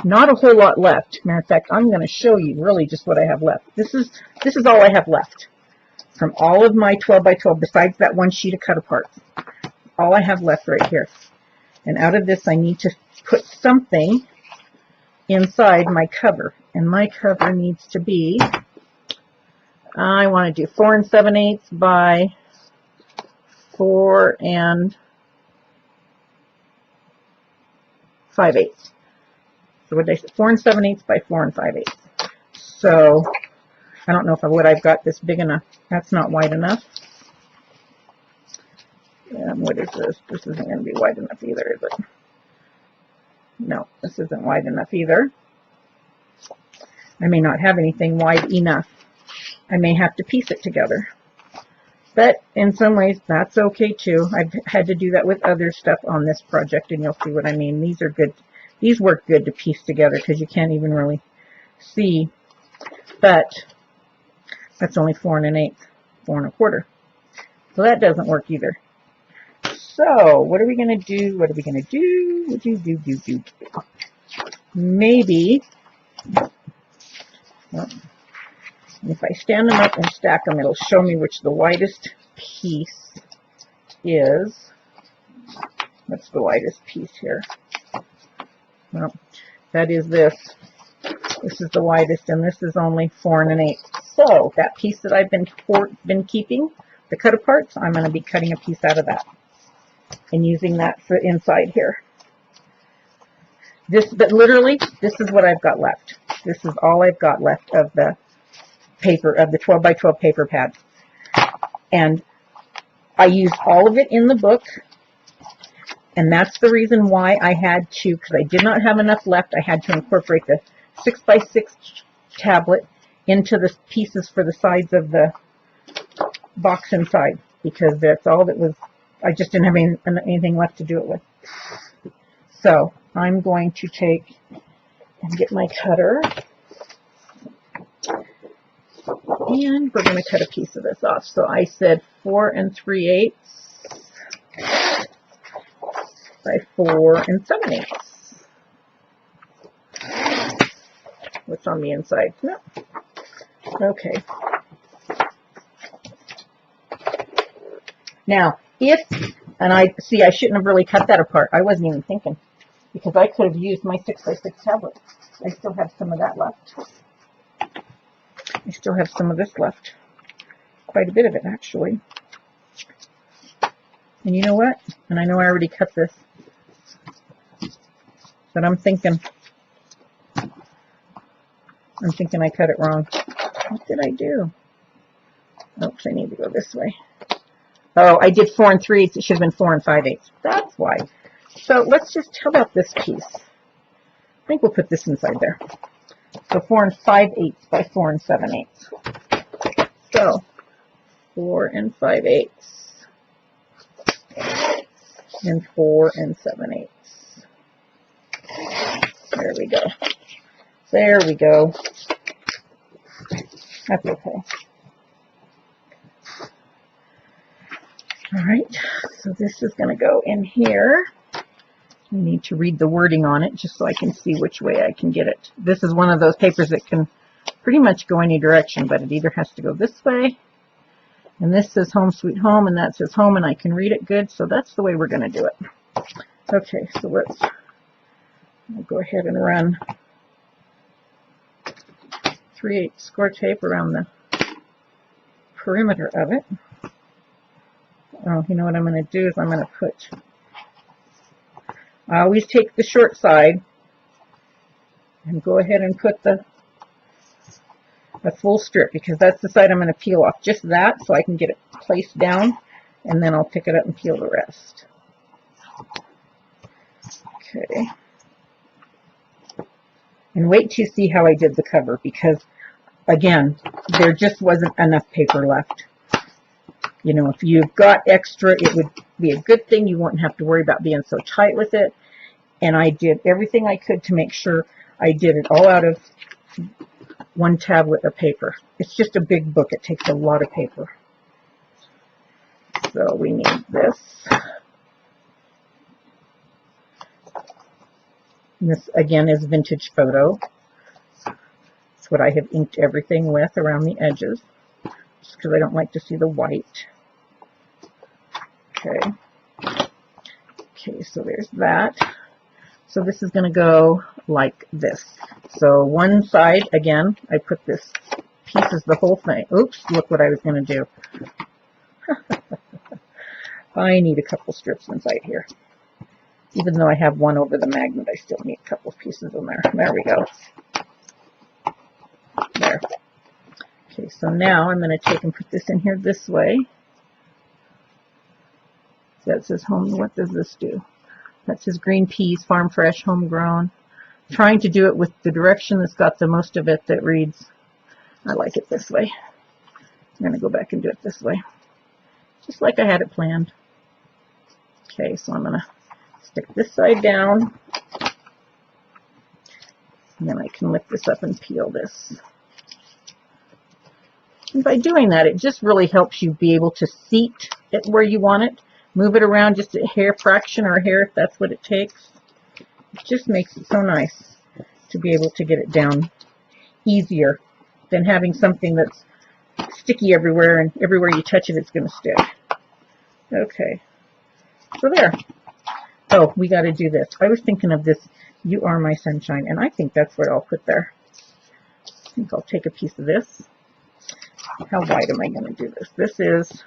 not a whole lot left. Matter of fact, I'm going to show you really just what I have left. This is all I have left from all of my 12 by 12, besides that one sheet of cut aparts. All I have left right here. And out of this, I need to put something inside my cover. And my cover needs to be, I want to do 4 7/8 by 4 5/8. So what did I say? 4 7/8 by 4 5/8. So I don't know if what I've got this big enough. That's not wide enough. What is this? This isn't going to be wide enough either, is it? No, this isn't wide enough either. I may not have anything wide enough. I may have to piece it together. But in some ways, that's okay too. I've had to do that with other stuff on this project, and you'll see what I mean. These are good. These work good to piece together because you can't even really see. But that's only 4 1/8, 4 1/4. So that doesn't work either. So what are we going to do? What are we going to do? Maybe, well, if I stand them up and stack them, it'll show me which the widest piece is. What's the widest piece here? Well, that is this. This is the widest, and this is only 4 1/8. So that piece that I've been keeping, the cut aparts, I'm going to be cutting a piece out of that and using that for inside here. But literally, this is what I've got left. This is all I've got left of the paper, of the 12 by 12 paper pad. And I used all of it in the book. And that's the reason why I had to, because I did not have enough left, I had to incorporate the 6 by 6 tablet into the pieces for the sides of the box inside, because that's all that was, I just didn't have anything left to do it with. So I'm going to take and get my cutter, and we're going to cut a piece of this off. So I said 4 3/8 by 4 7/8. What's on the inside? No. Okay. Now, and I shouldn't have really cut that apart. I wasn't even thinking, because I could have used my 6 by 6 tablet. I still have some of that left. I still have some of this left. Quite a bit of it, actually. And you know what? And I know I already cut this, but I'm thinking I cut it wrong. What did I do? Oops, I need to go this way. Oh, I did 4 3/8. It should have been 4 5/8. That's why. So let's just, how about this piece? I think we'll put this inside there. So 4 5/8 by 4 7/8. So 4 5/8 and 4 7/8. There we go. There we go. That's okay. All right, so this is going to go in here. I need to read the wording on it just so I can see which way I can get it. This is one of those papers that can pretty much go any direction, but it either has to go this way, and this says Home Sweet Home, and that says Home, and I can read it good, so that's the way we're going to do it. Okay, so I'll go ahead and run 3/8 score tape around the perimeter of it. Oh, you know what I'm going to do is I'm going to put, I always take the short side and go ahead and put a full strip, because that's the side I'm going to peel off. Just that, so I can get it placed down, and then I'll pick it up and peel the rest. Okay. And wait till you see how I did the cover, because, again, there just wasn't enough paper left. You know, if you've got extra, it would be a good thing. You wouldn't have to worry about being so tight with it. And I did everything I could to make sure I did it all out of one tablet of paper. It's just a big book. It takes a lot of paper. So we need this. And this, again, is Vintage Photo. It's what I have inked everything with around the edges, just because I don't like to see the white. Okay. Okay, so there's that. So this is going to go like this. So one side, again, I put this piece is the whole thing. Oops, look what I was going to do. I need a couple strips inside here. Even though I have one over the magnet, I still need a couple of pieces in there. There we go. There. Okay, so now I'm going to take and put this in here this way. That says home. What does this do? That says green peas, farm fresh, homegrown. Trying to do it with the direction that's got the most of it that reads, I like it this way. I'm going to go back and do it this way. Just like I had it planned. Okay, so I'm going to stick this side down. And then I can lift this up and peel this. And by doing that, it just really helps you be able to seat it where you want it. Move it around just a hair fraction or a hair if that's what it takes. It just makes it so nice to be able to get it down easier than having something that's sticky everywhere, and everywhere you touch it, it's going to stick. Okay, so there. Oh, we got to do this. I was thinking of this, You Are My Sunshine, and I think that's what I'll put there. I think I'll take a piece of this. How wide am I going to do this? This is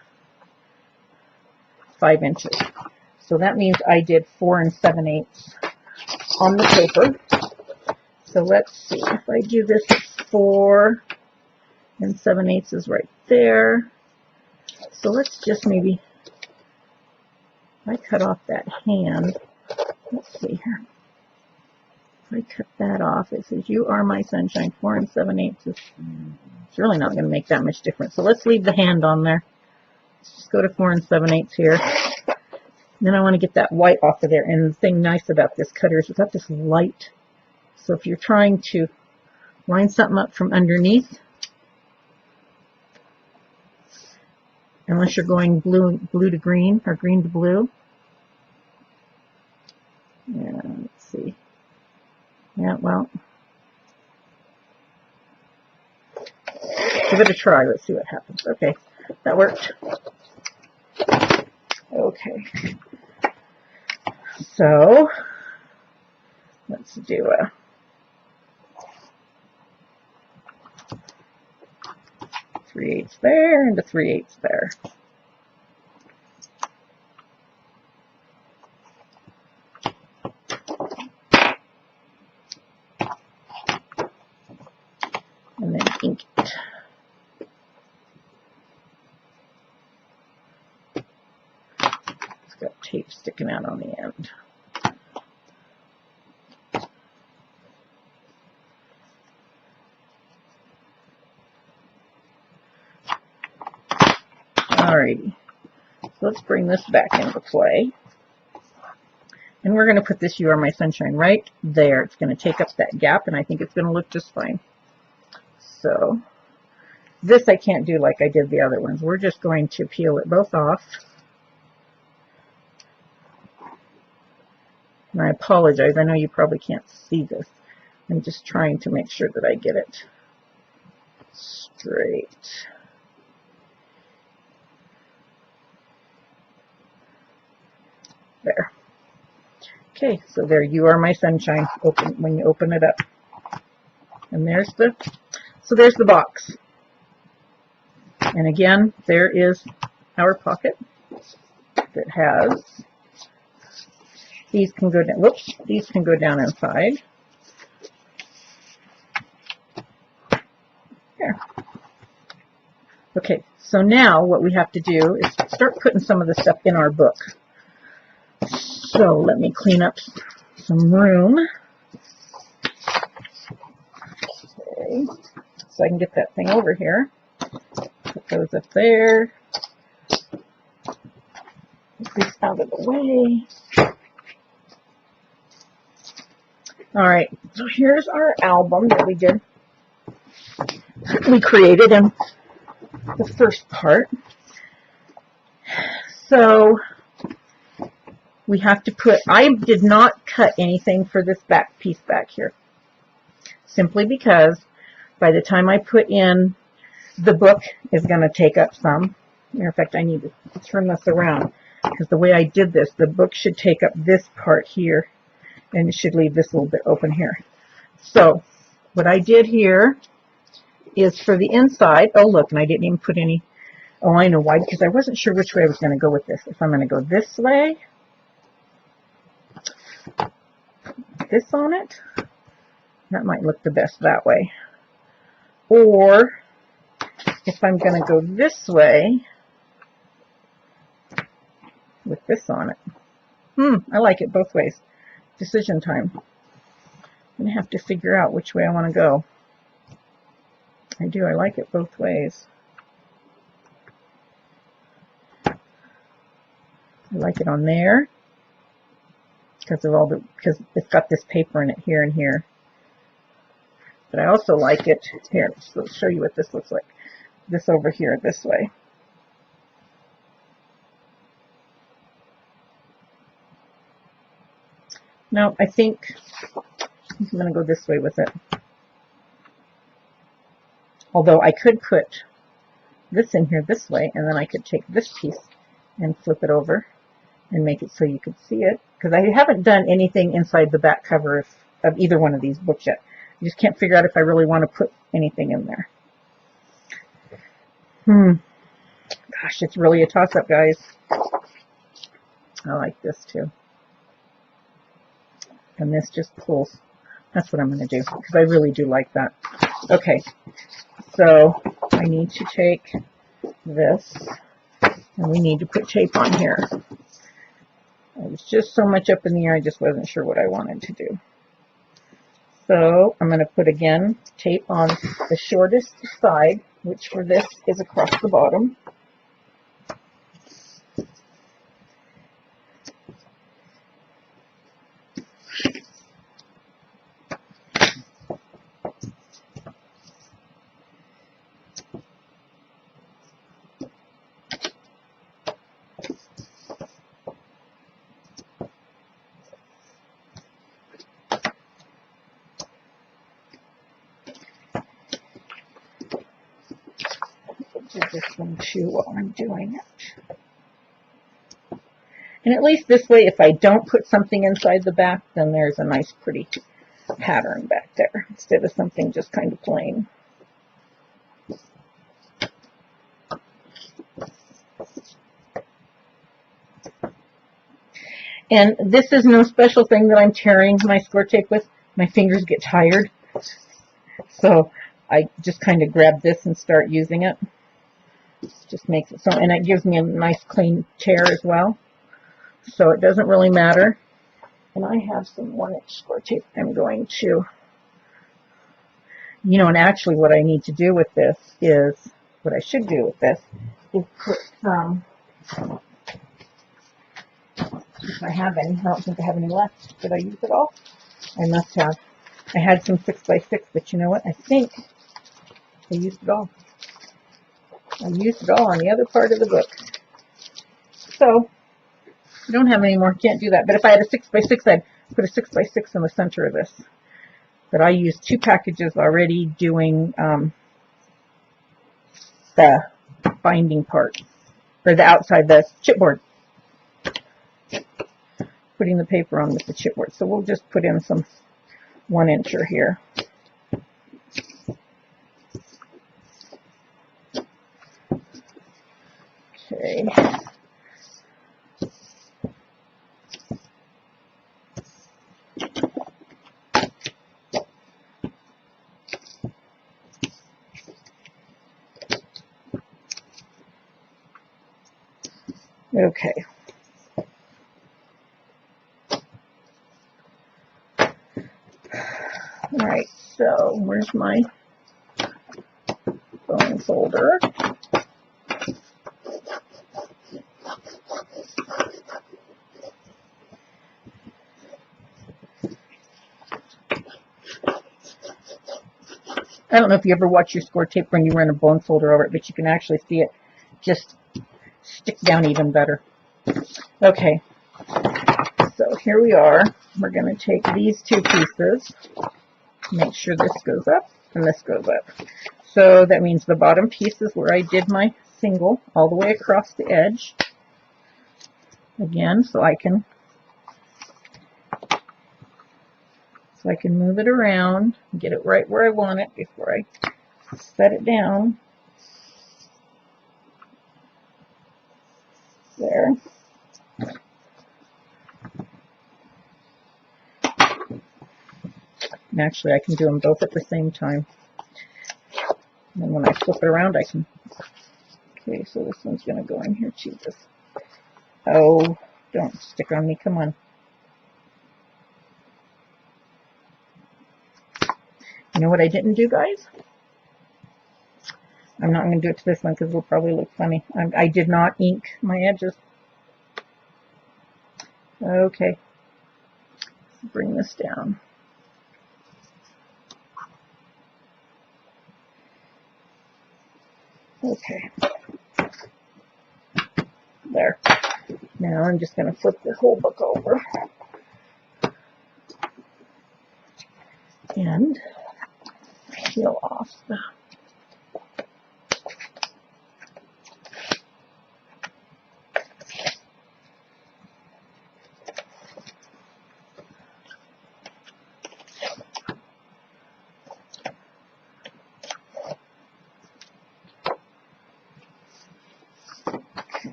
5 inches. So that means I did 4 7/8 on the paper. So let's see. If I do this, 4 7/8 is right there. So let's just maybe, if I cut off that hand, let's see here. If I cut that off, it says You Are My Sunshine, 4 7/8. It's really not going to make that much difference. So let's leave the hand on there. Let's just go to 4 7/8 here. Then I want to get that white off of there. And the thing nice about this cutter is it's got this light. So if you're trying to line something up from underneath, unless you're going blue to green or green to blue. Yeah, let's see. Yeah, well, give it a try. Let's see what happens. Okay, that worked. Okay. So, let's do a 3/8 there and a 3/8 there. And then ink it. got tape sticking out on the end. Alrighty, so let's bring this back into play. And we're going to put this You Are My Sunshine right there. It's going to take up that gap, and I think it's going to look just fine. So this I can't do like I did the other ones. We're just going to peel it both off. And I apologize. I know you probably can't see this. I'm just trying to make sure that I get it straight. There. Okay, so there, You Are My Sunshine. Open when you open it up. And there's the box. And again, there is our pocket that has, these can go down, whoops, these can go down inside. There. Okay, so now what we have to do is start putting some of the stuff in our book. So let me clean up some room. Okay, so I can get that thing over here. Put those up there. Get this out of the way. Alright, so here's our album that we created in the first part. So we have to put, I did not cut anything for this back piece back here, simply because by the time I put in, the book is going to take up some. Matter of fact, I need to turn this around, because the way I did this, the book should take up this part here, and it should leave this little bit open here. So what I did here is for the inside, oh look, and I didn't even put any, oh I know why, because I wasn't sure which way I was going to go with this. If I'm going to go this way, this on it, that might look the best that way. Or if I'm going to go this way with this on it. I like it both ways. Decision time. I'm going to have to figure out which way I want to go. I do. I like it both ways. I like it on there because of all the, because it's got this paper in it here and here. But I also like it here. So let's show you what this looks like. This over here, this way. No, I think I'm going to go this way with it. Although I could put this in here this way, and then I could take this piece and flip it over and make it so you could see it. Because I haven't done anything inside the back cover of either one of these books yet. I just can't figure out if I really want to put anything in there. Gosh, it's really a toss-up, guys. I like this too. And this just pulls. That's what I'm going to do, because I really do like that. Okay, so I need to take this, and we need to put tape on here. It was just so much up in the air, I just wasn't sure what I wanted to do. So I'm going to put, again, tape on the shortest side, which for this is across the bottom. Do this one too while I'm doing it. And at least this way, if I don't put something inside the back, then there's a nice pretty pattern back there, instead of something just kind of plain. And this is no special thing that I'm tearing my score tape with. My fingers get tired. So I just kind of grab this and start using it. Just makes it so, and it gives me a nice clean tear as well. so it doesn't really matter. And I have some 1-inch score tape I'm going to, and actually what I need to do with this is, what I should do with this is put some, if I have any, I don't think I have any left. Did I use it all? I must have. I had some 6x6, but you know what? I think I used it all. I used it all on the other part of the book. So, I don't have any more. Can't do that. But if I had a 6x6, I'd put a 6x6 in the center of this. But I used 2 packages already doing the binding part, or the outside, the chipboard. Putting the paper on with the chipboard. So we'll just put in some 1-incher here. Okay. Okay. All right, so where's my bone folder? I don't know if you ever watch your score tape when you run a bone folder over it, but you can actually see it just stick down even better. Okay, so here we are. We're going to take these 2 pieces, make sure this goes up and this goes up. So that means the bottom piece is where I did my single all the way across the edge. Again, so I can move it around and get it right where I want it before I set it down. There. And actually, I can do them both at the same time. And then when I flip it around, I can... Okay, so this one's going to go in here, Jesus. Oh, don't stick on me. Come on. You know what I didn't do, guys? I'm not going to do it to this one because it'll probably look funny. I did not ink my edges. Okay. Bring this down. Okay. There. Now I'm just going to flip this whole book over. And peel off the...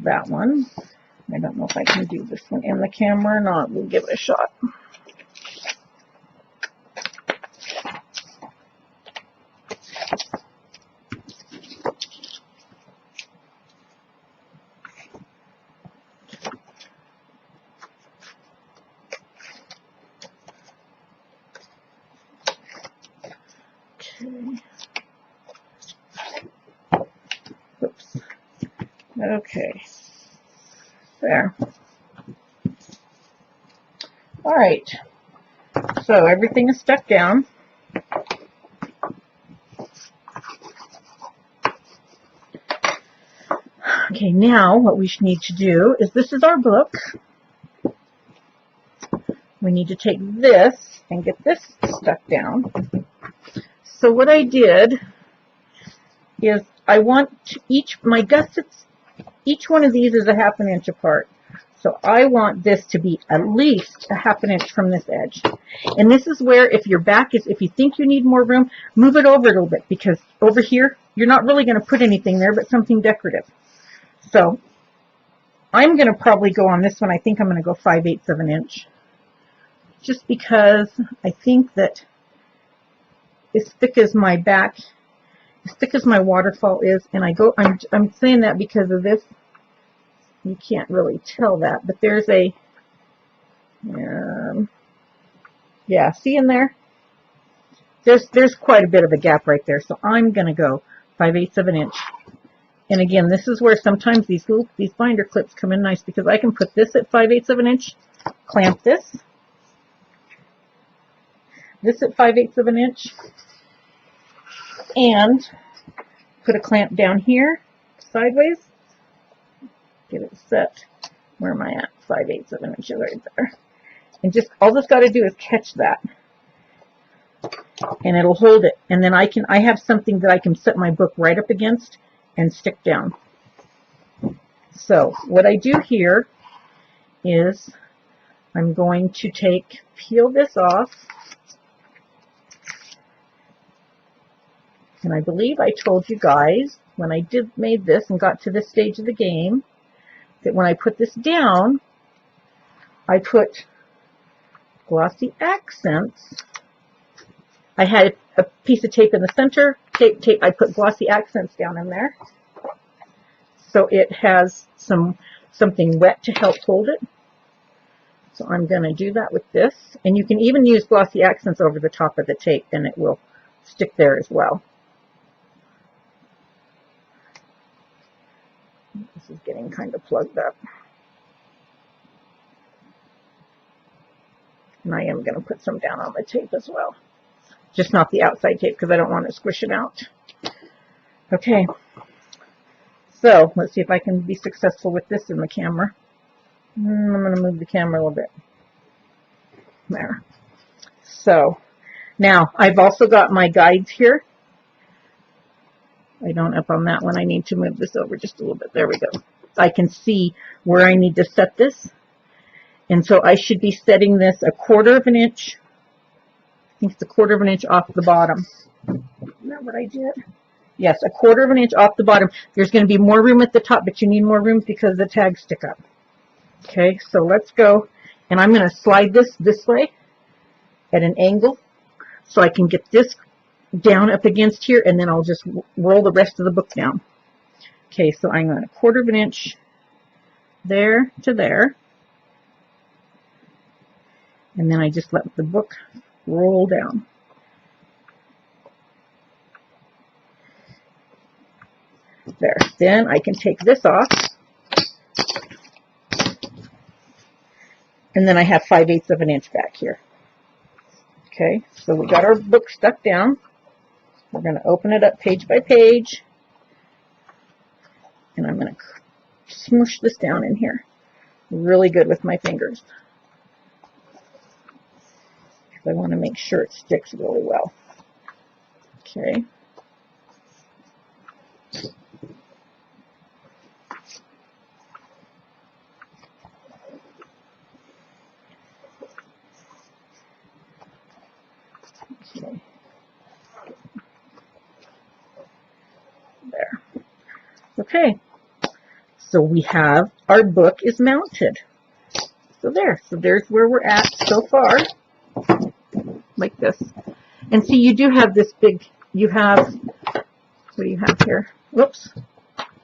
that one. I don't know if I can do this one in the camera or not. We'll give it a shot. Okay. Oops. Okay. There. All right. So everything is stuck down. Okay, now what we need to do is, this is our book. We need to take this and get this stuck down. So what I did is I want my gussets, each one of these is a 1/2 inch apart. So I want this to be at least a 1/2 inch from this edge. And this is where, if your back is, if you think you need more room, move it over a little bit, because over here, you're not really going to put anything there but something decorative. So I'm going to probably go on this one. I think I'm going to go 5/8 of an inch. Just because I think that as thick as my back, as thick as my waterfall is, and I'm saying that because of this. You can't really tell that, but there's a, yeah, see in there? There's quite a bit of a gap right there, so I'm going to go 5/8 of an inch. And again, this is where sometimes these binder clips come in nice, because I can put this at 5/8 of an inch, clamp this at 5/8 of an inch, and put a clamp down here sideways. Get it set. Where am I at? 5/8 of an inch right there. And just all this got to do is catch that, and it'll hold it. And then I have something that I can set my book right up against and stick down. So what I do here is I'm going to peel this off. And I believe I told you guys when I made this and got to this stage of the game that when I put this down, I put glossy accents. I had a piece of tape in the center, tape, I put glossy accents down in there. So it has something wet to help hold it. So I'm going to do that with this. And you can even use glossy accents over the top of the tape, and it will stick there as well. This is getting kind of plugged up. And I am going to put some down on the tape as well. Just not the outside tape, because I don't want to squish it out. Okay. So let's see if I can be successful with this in the camera. I'm going to move the camera a little bit. There. So now I've also got my guides here. I don't up on that one. I need to move this over just a little bit. There we go. I can see where I need to set this. And so I should be setting this 1/4 of an inch. I think it's 1/4 of an inch off the bottom. Isn't that what I did? Yes, 1/4 of an inch off the bottom. There's going to be more room at the top, but you need more room because the tags stick up. Okay, so let's go. And I'm going to slide this way at an angle so I can get this down up against here, and then I'll just roll the rest of the book down. Okay, so I'm going 1/4 of an inch there to there. And then I just let the book roll down. There. Then I can take this off. And then I have 5/8 of an inch back here. Okay, so we got our book stuck down. We're going to open it up page by page. And I'm going to smoosh this down in here. Really good with my fingers. I want to make sure it sticks really well. Okay. Okay. There. Okay. So we have our book is mounted. So there. So there's where we're at so far. Like this. And see, you do have this big, you have, what do you have here? Whoops.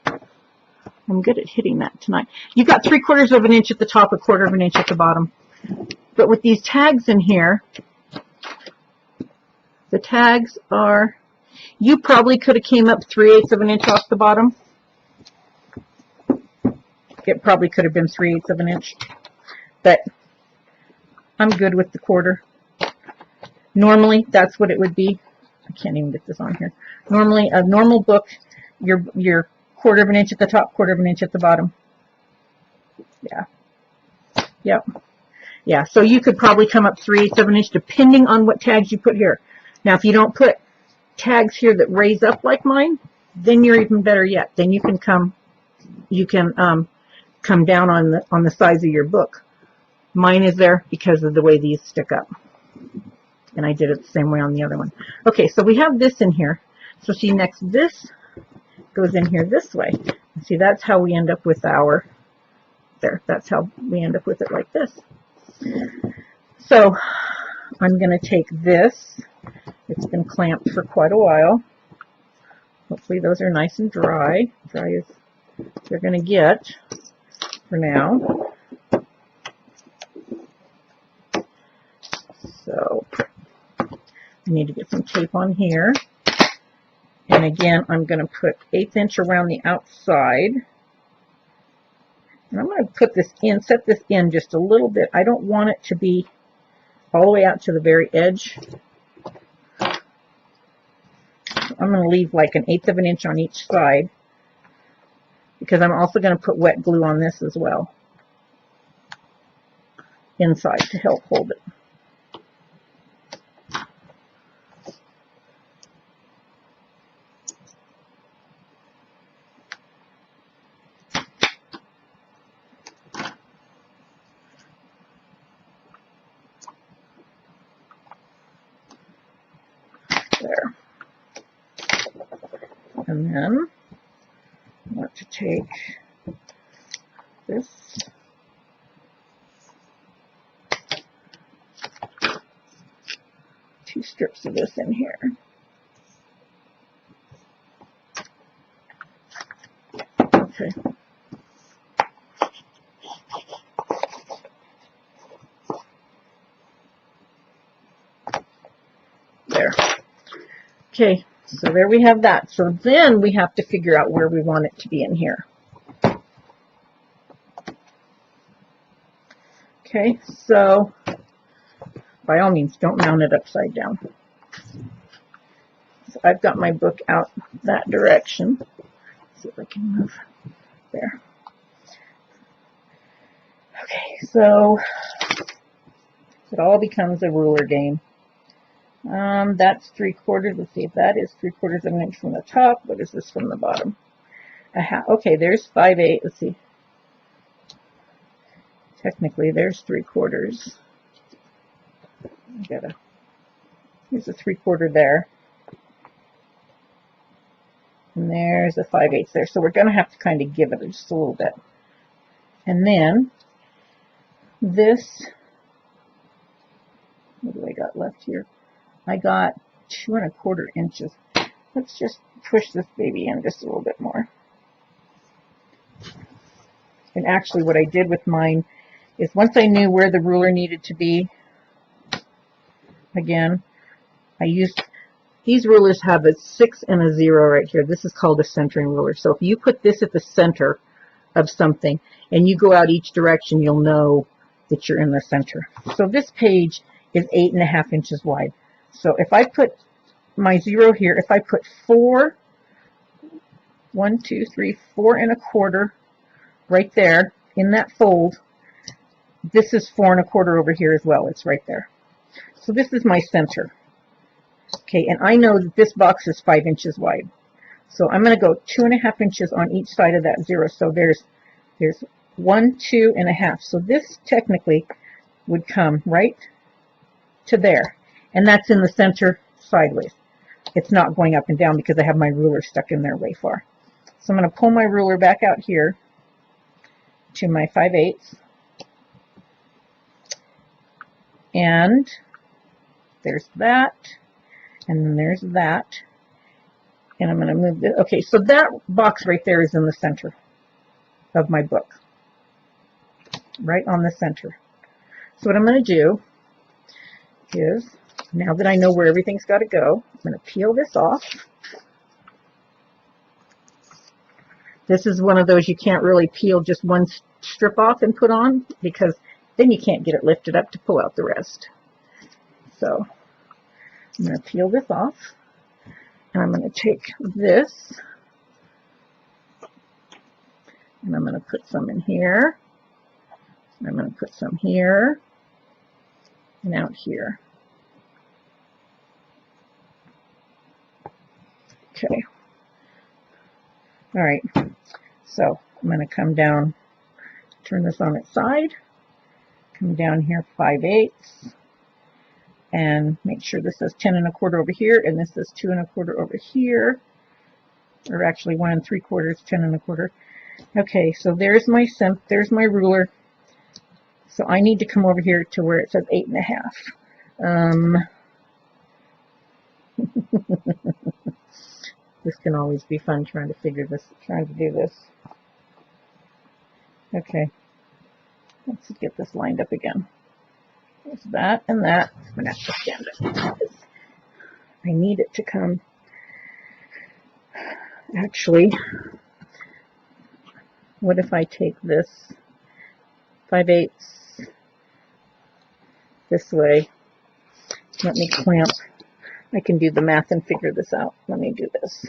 I'm good at hitting that tonight. You've got 3/4 of an inch at the top, 1/4 of an inch at the bottom. But with these tags in here, the tags are, you probably could have came up 3/8 of an inch off the bottom. It probably could have been 3/8 of an inch. But I'm good with the 1/4. Normally, that's what it would be. I can't even get this on here. Normally, a normal book, your 1/4 of an inch at the top, 1/4 of an inch at the bottom. Yeah. Yep. Yeah, so you could probably come up 3/8 of an inch depending on what tags you put here. Now, if you don't put tags here that raise up like mine, then you're even better yet. Then you can come down on the size of your book. Mine is there because of the way these stick up. And I did it the same way on the other one. Okay, so we have this in here. So see, next this goes in here this way. See, that's how we end up with our, there, that's how we end up with it like this. So I'm going to take this It's been clamped for quite a while. Hopefully those are nice and dry as they're going to get for now. So I need to get some tape on here. And again, I'm going to put 1/8 inch around the outside. And I'm going to put this in, set this in just a little bit. I don't want it to be all the way out to the very edge. I'm going to leave like 1/8 of an inch on each side, because I'm also going to put wet glue on this as well inside to help hold it. There. And then I want to take this two strips of this in here. Okay. There. Okay, so there we have that. So then we have to figure out where we want it to be in here. Okay, so by all means, don't mount it upside down. So I've got my book out that direction. Let's see if I can move there. Okay, so it all becomes a ruler game. That's 3/4. Let's see if that is 3/4 of an inch from the top. What is this from the bottom? Okay, there's 5/8. Let's see. Technically, there's 3/4. Here's a 3/4 there. And there's a 5/8 there. So we're going to have to kind of give it just a little bit. And then this, what do I got left here? I got 2 1/4 inches. Let's just push this baby in just a little bit more. And actually what I did with mine is, once I knew where the ruler needed to be, again, I used, these rulers have a 6 and a 0 right here. This is called a centering ruler. So if you put this at the center of something and you go out each direction, you'll know that you're in the center. So this page is 8.5 inches wide. So if I put my 0 here, if I put 4 1/4 right there in that fold, this is 4 1/4 over here as well. It's right there. So this is my center. Okay, and I know that this box is 5 inches wide. So I'm going to go 2.5 inches on each side of that 0. So there's 1, 2.5. So this technically would come right to there. And that's in the center sideways. It's not going up and down because I have my ruler stuck in there way far. So I'm going to pull my ruler back out here to my 5/8. And there's that. And then there's that. And I'm going to move this. Okay, so that box right there is in the center of my book. Right on the center. So what I'm going to do is, now that I know where everything's got to go, I'm going to peel this off. This is one of those you can't really peel just one strip off and put on, because then you can't get it lifted up to pull out the rest. So I'm going to peel this off, and I'm going to take this, and I'm going to put some in here, and I'm going to put some here, and out here. Okay. All right. So I'm going to come down, turn this on its side, come down here 5/8, and make sure this says 10 1/4 over here, and this says 2 1/4 over here, or actually 1 3/4, 10 1/4. Okay, so there's my ruler. So I need to come over here to where it says 8.5. This can always be fun trying to do this. Okay, let's get this lined up again. There's that and that. I'm going to have to stand it. I need it to come. Actually, what if I take this 5/8 this way? Let me clamp. I can do the math and figure this out. Let me do this.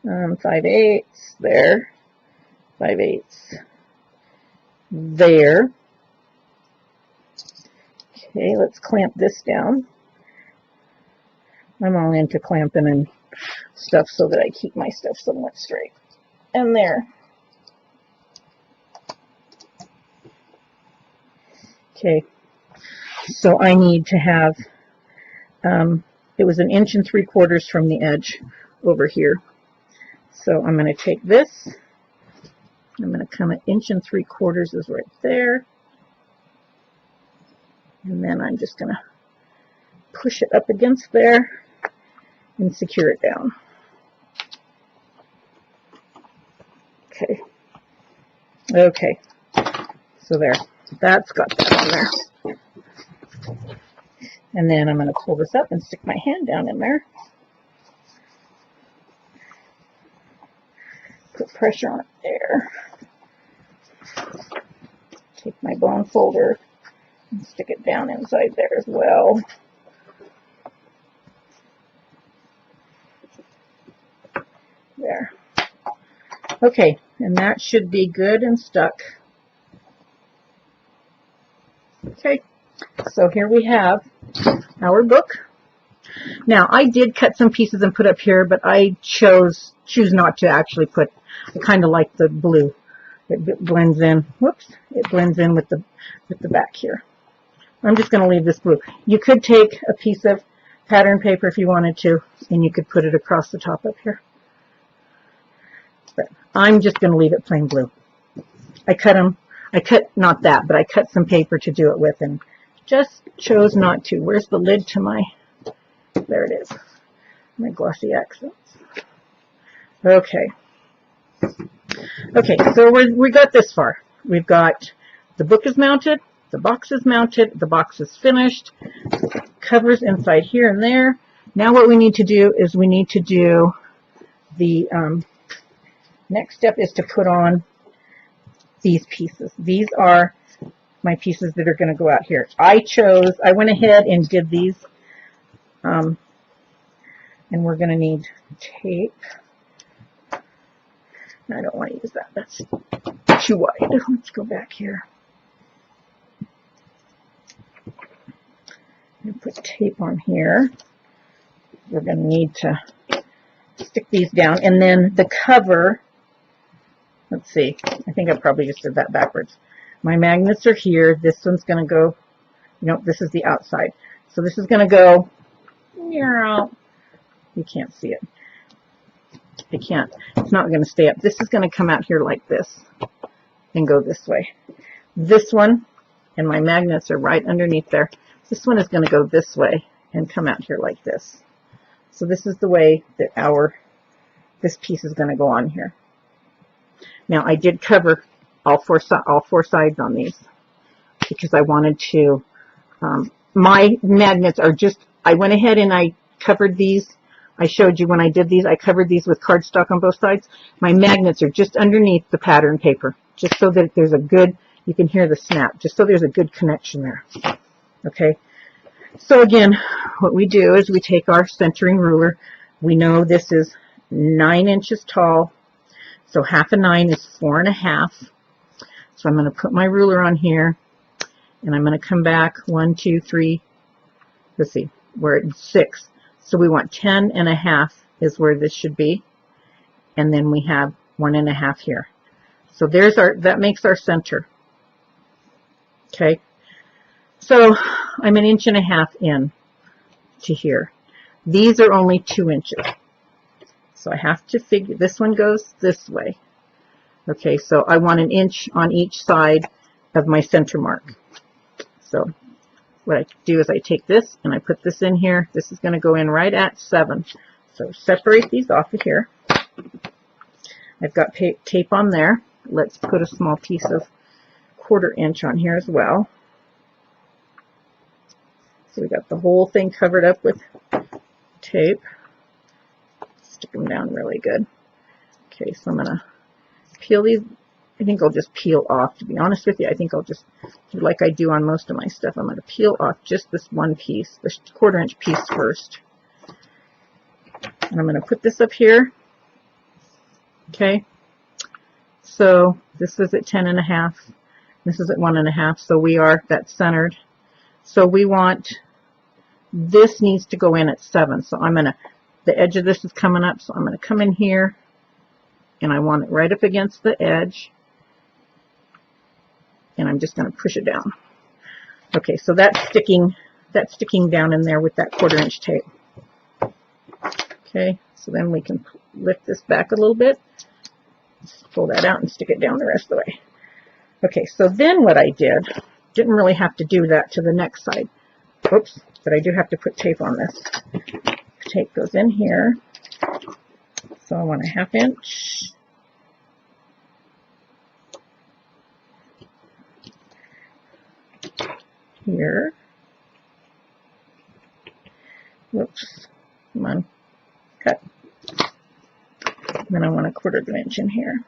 5/8 there. 5/8 there. Okay, let's clamp this down. I'm all into clamping and stuff so that I keep my stuff somewhat straight. And there. Okay, so I need to have, it was 1 3/4 inches from the edge over here. So I'm going to take this, I'm going to come at 1 3/4 inches is right there. And then I'm just going to push it up against there and secure it down. Okay. Okay. So there. That's got that on there. And then I'm going to pull this up and stick my hand down in there. Put pressure on it there. Take my bone folder and stick it down inside there as well. There. Okay, and that should be good and stuck. Okay, so here we have our book. Now, I did cut some pieces and put up here, but I choose not to actually put. I kind of like the blue. It blends in. Whoops! It blends in with the back here. I'm just going to leave this blue. You could take a piece of pattern paper if you wanted to, and you could put it across the top up here. But I'm just going to leave it plain blue. I cut not that, but I cut some paper to do it with, and just chose not to. Where's the lid to my? There it is. My glossy accents. Okay. Okay, so we got this far. We've got the book is mounted, the box is mounted, the box is finished, covers inside here and there. Now what we need to do is we need to do the next step is to put on these pieces. These are my pieces that are going to go out here. I went ahead and did these, and we're going to need tape. I don't want to use that. That's too wide. Let's go back here. And put tape on here. We're going to need to stick these down. And then the cover, let's see. I think I probably just did that backwards. My magnets are here. This one's going to go, this is the outside. So this is going to go, you can't see it. It's not going to stay up. This is going to come out here like this and go this way. This one, and my magnets are right underneath there. This one is going to go this way and come out here like this. So this is the way that this piece is going to go on here. Now I did cover all four sides on these because I wanted to, my magnets are just, I went ahead and I covered these. I showed you when I did these, I covered these with cardstock on both sides. My magnets are just underneath the pattern paper, just so that there's a good, you can hear the snap, just so there's a good connection there. Okay, so again, what we do is we take our centering ruler. We know this is 9 inches tall, so 1/2 9 is 4 1/2. So I'm going to put my ruler on here, and I'm going to come back 1, 2, 3, let's see, we're at 6. So we want 10 1/2 is where this should be. And then we have 1 1/2 here. So there's that makes our center. Okay. So I'm 1 1/2 in to here. These are only 2 inches. So I have to figure, this one goes this way. Okay, so I want 1 inch on each side of my center mark. So what I do is I take this and I put this in here. This is going to go in right at 7. So separate these off of here. I've got tape on there. Let's put a small piece of 1/4 inch on here as well. So we got the whole thing covered up with tape. Stick them down really good. Okay, so I'm going to peel these. I think I'll just peel off, to be honest with you. I think I'll just do like I do on most of my stuff. I'm going to peel off just this one piece, this 1/4 inch piece first. And I'm going to put this up here. Okay. So this is at 10.5. This is at 1.5. So we are, that's centered. So we want, this needs to go in at 7. So I'm going to, the edge of this is coming up. So I'm going to come in here and I want it right up against the edge. And I'm just going to push it down. Okay, so that's sticking down in there with that 1/4 inch tape. Okay, so then we can lift this back a little bit, pull that out and stick it down the rest of the way. Okay, so then what I didn't really have to do that to the next side. Oops, but I do have to put tape on this. Tape goes in here. So I want a 1/2 inch. Here. Whoops. Come on. Cut. And then I want a 1/4 inch in here.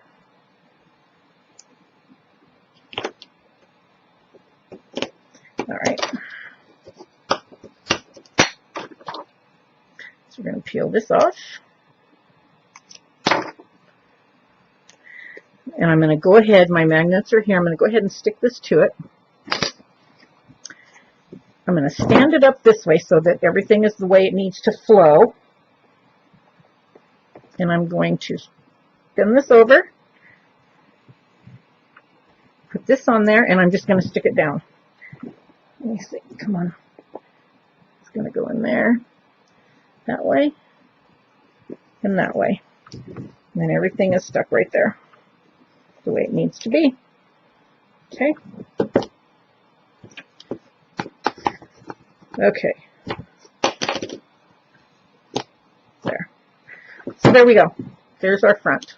All right. So we're going to peel this off. And I'm going to go ahead, my magnets are here, I'm going to go ahead and stick this to it. I'm going to stand it up this way so that everything is the way it needs to flow. And I'm going to spin this over, put this on there, and I'm just going to stick it down. Let me see, come on. It's going to go in there, that way, and that way. And then everything is stuck right there, the way it needs to be. Okay. Okay. There. So there we go. There's our front.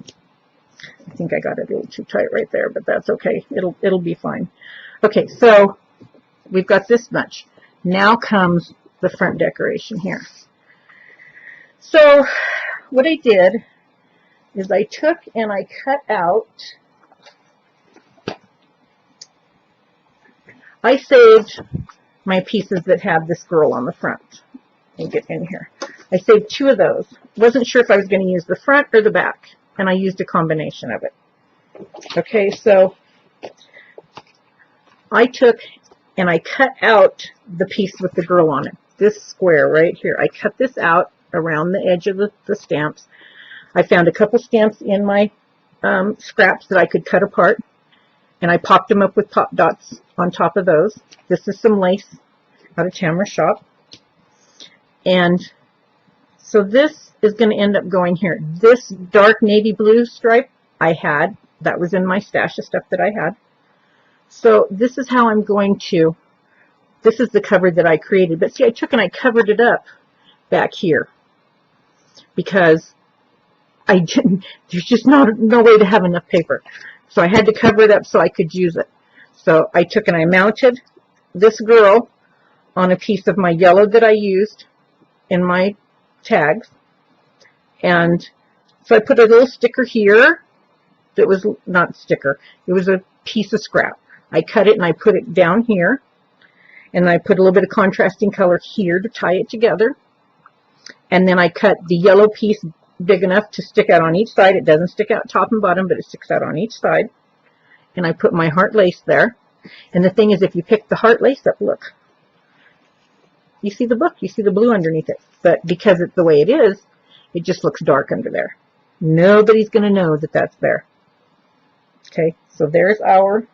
I think I got it a little too tight right there, but that's okay. It'll be fine. Okay, so we've got this much. Now comes the front decoration here. So what I did is I took and I cut out, I saved my pieces that had this girl on the front. Let me get in here. I saved 2 of those. Wasn't sure if I was going to use the front or the back, and I used a combination of it. Okay, so I took and I cut out the piece with the girl on it. This square right here. I cut this out around the edge of the stamps. I found a couple stamps in my scraps that I could cut apart, and I popped them up with pop dots on top of those. This is some lace out of Tamara Shop. And so this is going to end up going here. This dark navy blue stripe I had, that was in my stash of stuff that I had. So this is how I'm going to, this is the cover that I created. But see, I took and I covered it up back here because I didn't, there's just no way to have enough paper. So I had to cover it up so I could use it. So I took and I mounted this girl on a piece of my yellow that I used in my tags. And so I put a little sticker here that was not sticker. It was a piece of scrap. I cut it and I put it down here. And I put a little bit of contrasting color here to tie it together. And then I cut the yellow piece big enough to stick out on each side. It doesn't stick out top and bottom, but it sticks out on each side. And I put my heart lace there. And the thing is, if you pick the heart lace up, look. You see the book, you see the blue underneath it. But because it's the way it is, it just looks dark under there. Nobody's going to know that that's there. Okay, so there's our,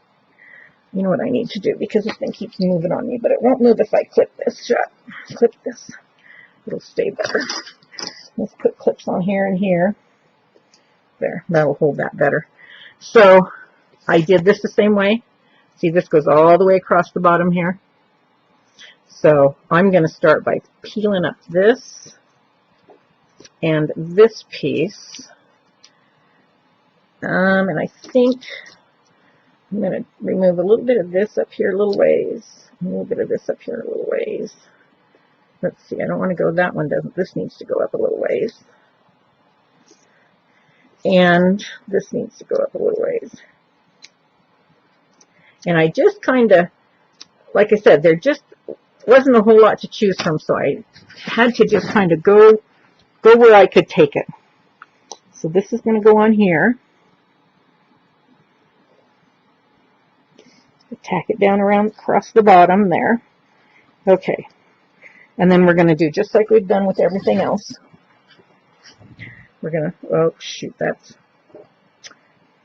you know what I need to do, because this thing keeps moving on me, but it won't move if I clip this shut. Clip this. It'll stay better. Let's put clips on here and here. There, that'll hold that better. So I did this the same way. See, this goes all the way across the bottom here. So I'm going to start by peeling up this and this piece. And I think I'm going to remove a little bit of this up here a little ways, a little bit of this up here a little ways. Let's see, I don't want to go that one, doesn't. This needs to go up a little ways. And this needs to go up a little ways. And I just kind of, like I said, there just wasn't a whole lot to choose from, so I had to just kind of go where I could take it. So this is going to go on here. Tack it down around across the bottom there. Okay. And then we're going to do just like we've done with everything else. We're going to, oh shoot, that's,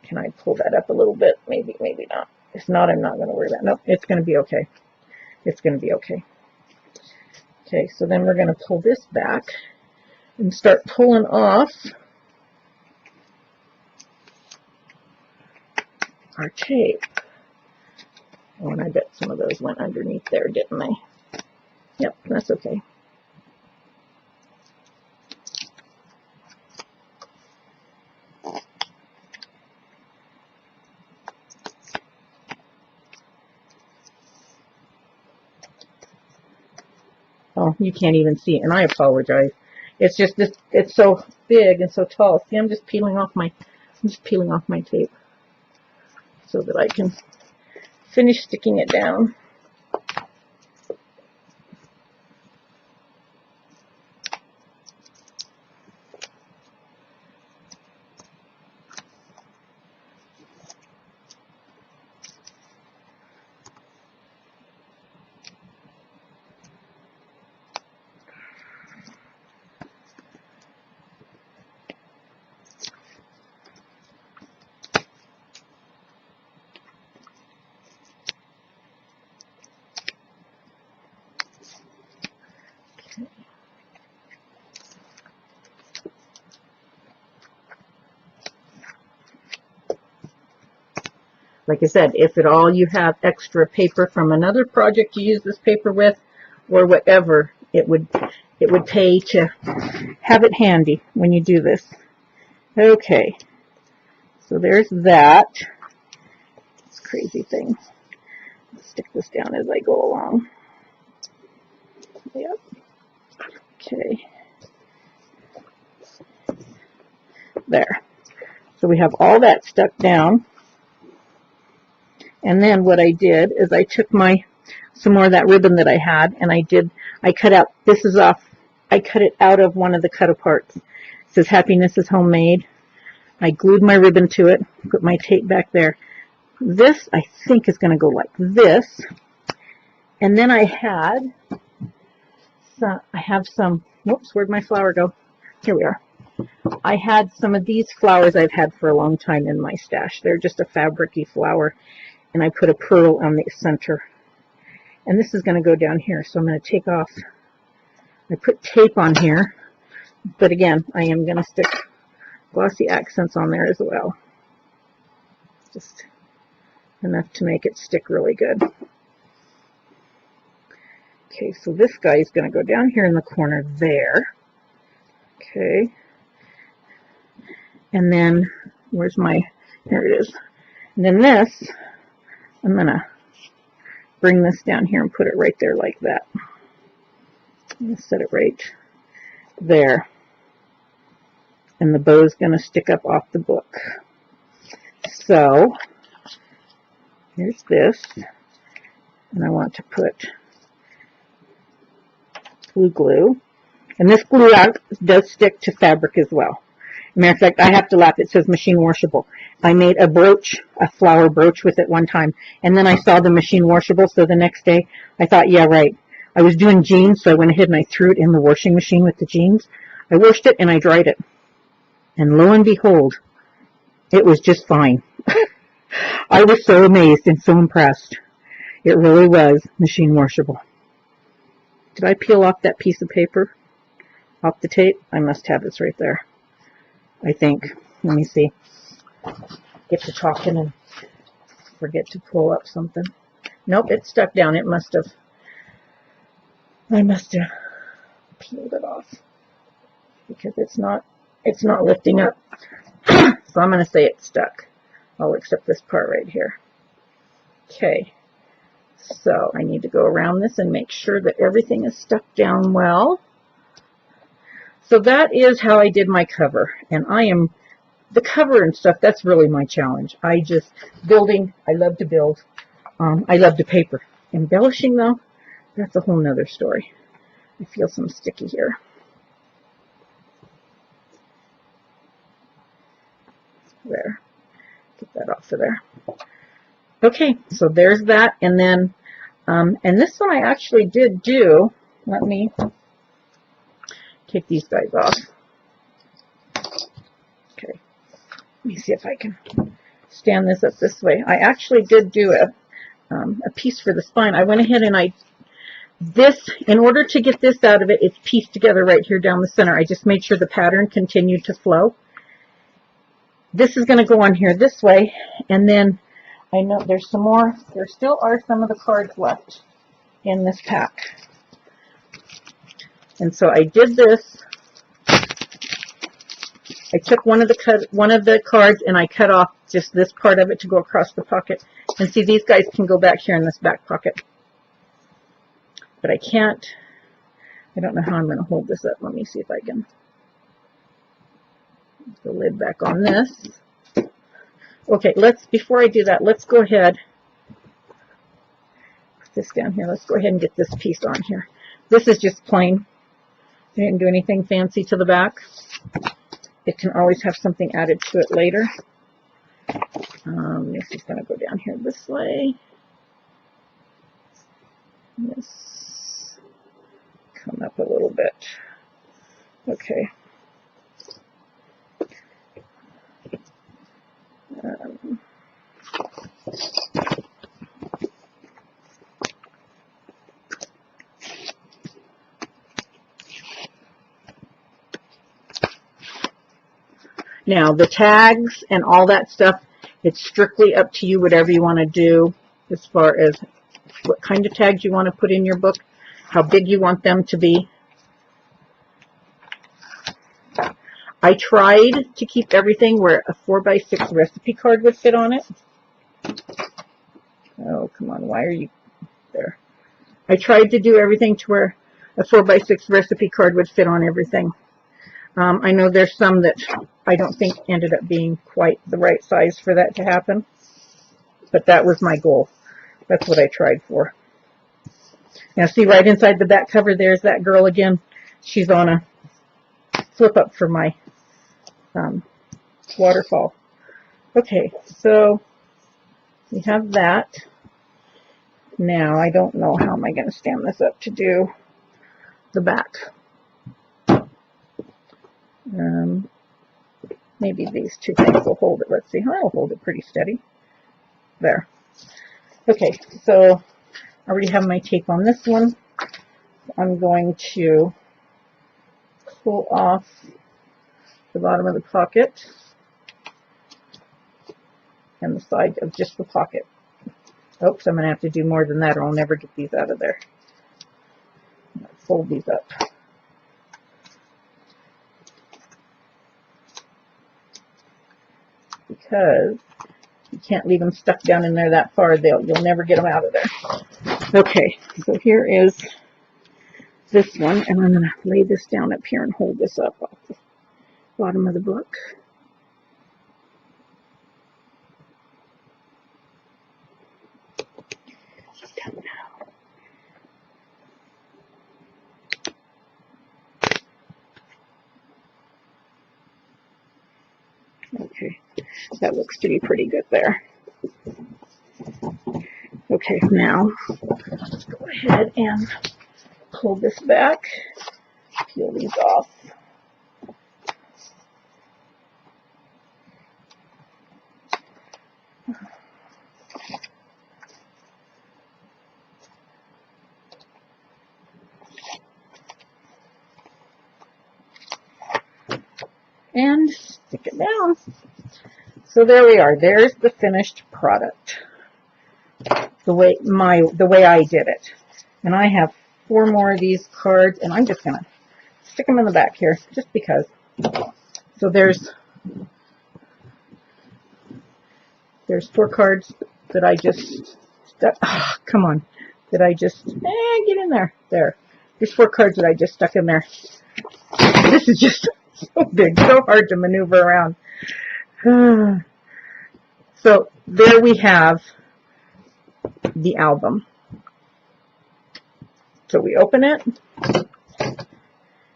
can I pull that up a little bit? Maybe, maybe not. If not, I'm not going to worry about it. Nope, it's going to be okay. It's going to be okay. Okay, so then we're going to pull this back and start pulling off our tape. Oh, and I bet some of those went underneath there, didn't they? Yep, that's okay. Oh, you can't even see it, and I apologize. It's just this, it's so big and so tall. See, I'm just peeling off my tape so that I can finish sticking it down. Like I said, if at all you have extra paper from another project you use this paper with, or whatever, it would pay to have it handy when you do this. Okay, so there's that. This crazy thing. Let's stick this down as I go along. Yep. Okay. There. So we have all that stuck down. And then what I did is I took some more of that ribbon that I had, and I cut out, this is off, I cut it out of one of the cut aparts. It says Happiness is Homemade. I glued my ribbon to it, put my tape back there. This, I think, is going to go like this. And then I have some, whoops, where'd my flower go? Here we are. I had some of these flowers I've had for a long time in my stash. They're just a fabric-y flower. And I put a pearl on the center. And this is going to go down here. So I'm going to take off, I put tape on here. But again, I am going to stick glossy accents on there as well. Just enough to make it stick really good. Okay, so this guy is going to go down here in the corner there. Okay. And then, where's my, here it is. And then this, I'm going to bring this down here and put it right there like that. I'm going to set it right there. And the bow is going to stick up off the book. So, here's this. And I want to put glue. And this glue does stick to fabric as well. Matter of fact, I have to laugh. It says machine washable. I made a brooch, a flower brooch with it one time, and then I saw the machine washable, so the next day I thought, yeah, right. I was doing jeans, so I went ahead and I threw it in the washing machine with the jeans. I washed it and I dried it. And lo and behold, it was just fine. I was so amazed and so impressed. It really was machine washable. Did I peel off that piece of paper off the tape? I must have this right there. I think. Let me see. Get to talking and forget to pull up something. Nope, it's stuck down. It must have, I must have peeled it off because it's not lifting up. So I'm going to say it's stuck. I'll accept this part right here. Okay, so I need to go around this and make sure that everything is stuck down well. So that is how I did my cover. And the cover and stuff, that's really my challenge. I love to build. I love to paper. Embellishing, though, that's a whole nother story. I feel some sticky here. There. Get that off of there. Okay, so there's that. And then, and this one I actually did do. Let me take these guys off. Okay. Let me see if I can stand this up this way. I actually did do a piece for the spine. I went ahead and in order to get this out of it, it's pieced together right here down the center. I just made sure the pattern continued to flow. This is going to go on here this way, and then I know there's some more. There still are some of the cards left in this pack. And so I did this. I took one of the cards and I cut off just this part of it to go across the pocket. And see, these guys can go back here in this back pocket. But I don't know how I'm going to hold this up. Let me see if I can. Put the lid back on this. Okay, before I do that, let's go ahead. Put this down here. Let's go ahead and get this piece on here. This is just plain. I didn't do anything fancy to the back. It can always have something added to it later. This is going to go down here this way. This come up a little bit. Okay. Now, the tags and all that stuff, it's strictly up to you, whatever you want to do as far as what kind of tags you want to put in your book, how big you want them to be. I tried to keep everything where a 4x6 recipe card would fit on it. Oh, come on, why are you there? I tried to do everything to where a 4x6 recipe card would fit on everything. I know there's some that I don't think ended up being quite the right size for that to happen, but that was my goal. That's what I tried for. Now see, right inside the back cover, there's that girl again. She's on a flip up for my waterfall. Okay, so we have that. Now, I don't know how am I going to stand this up to do the back. Maybe these two things will hold it. Let's see. I'll hold it pretty steady. There. Okay, so I already have my tape on this one. I'm going to pull off the bottom of the pocket and the side of just the pocket. Oops, I'm going to have to do more than that or I'll never get these out of there. Fold these up. Because you can't leave them stuck down in there that far. You'll never get them out of there. Okay, so here is this one, and I'm going to lay this down up here and hold this up off the bottom of the book. Okay, that looks to be pretty good there. Okay, now let's go ahead and pull this back, peel these off. And stick it down. So there we are. There's the finished product. the way I did it. And I have 4 more of these cards, and I'm just gonna stick them in the back here, just because. So there's 4 cards that I just stuck. Oh, come on, that I just get in there. There. There's 4 cards that I just stuck in there. This is just so big, so hard to maneuver around. So there we have the album. So we open it,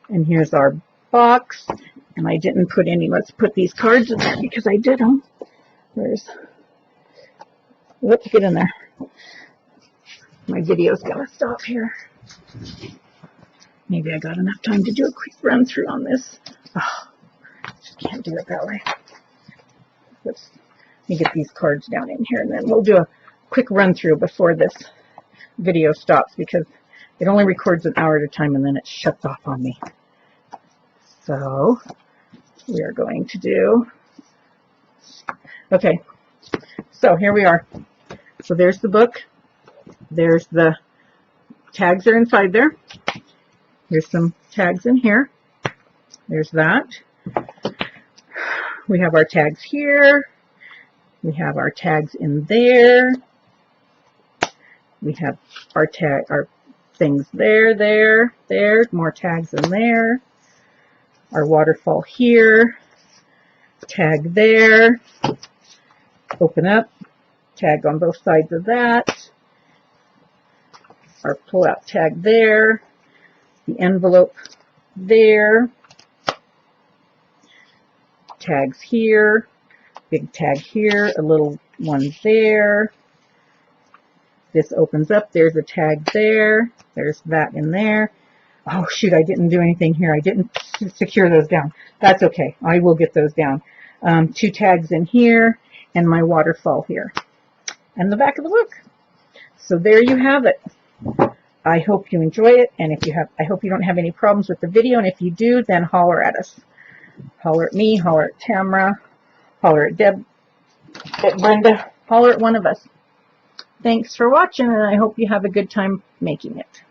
and here's our box. And I didn't put any. Let's put these cards in there because I did them. Let's get in there. My video's gonna stop here. Maybe I got enough time to do a quick run through on this. Oh, just can't do it that way. Let me get these cards down in here, and then we'll do a quick run through before this video stops, because it only records an hour at a time and then it shuts off on me. So we are going to do, okay, so here we are. So there's the book. There's the tags are inside there. There's some tags in here. There's that. We have our tags here. We have our tags in there. We have our things there, more tags in there. Our waterfall here. Tag there. Open up. Tag on both sides of that. Our pull-out tag there. The envelope there. Tags here. Big tag here. A little one there. This opens up. There's a tag there. There's that in there. Oh, shoot, I didn't do anything here. I didn't secure those down. That's okay. I will get those down. 2 tags in here, and my waterfall here. And the back of the book. So there you have it. I hope you enjoy it, and I hope you don't have any problems with the video, and if you do, then holler at us. Holler at me, holler at Tamara, holler at Deb, at Brenda, holler at one of us. Thanks for watching, and I hope you have a good time making it.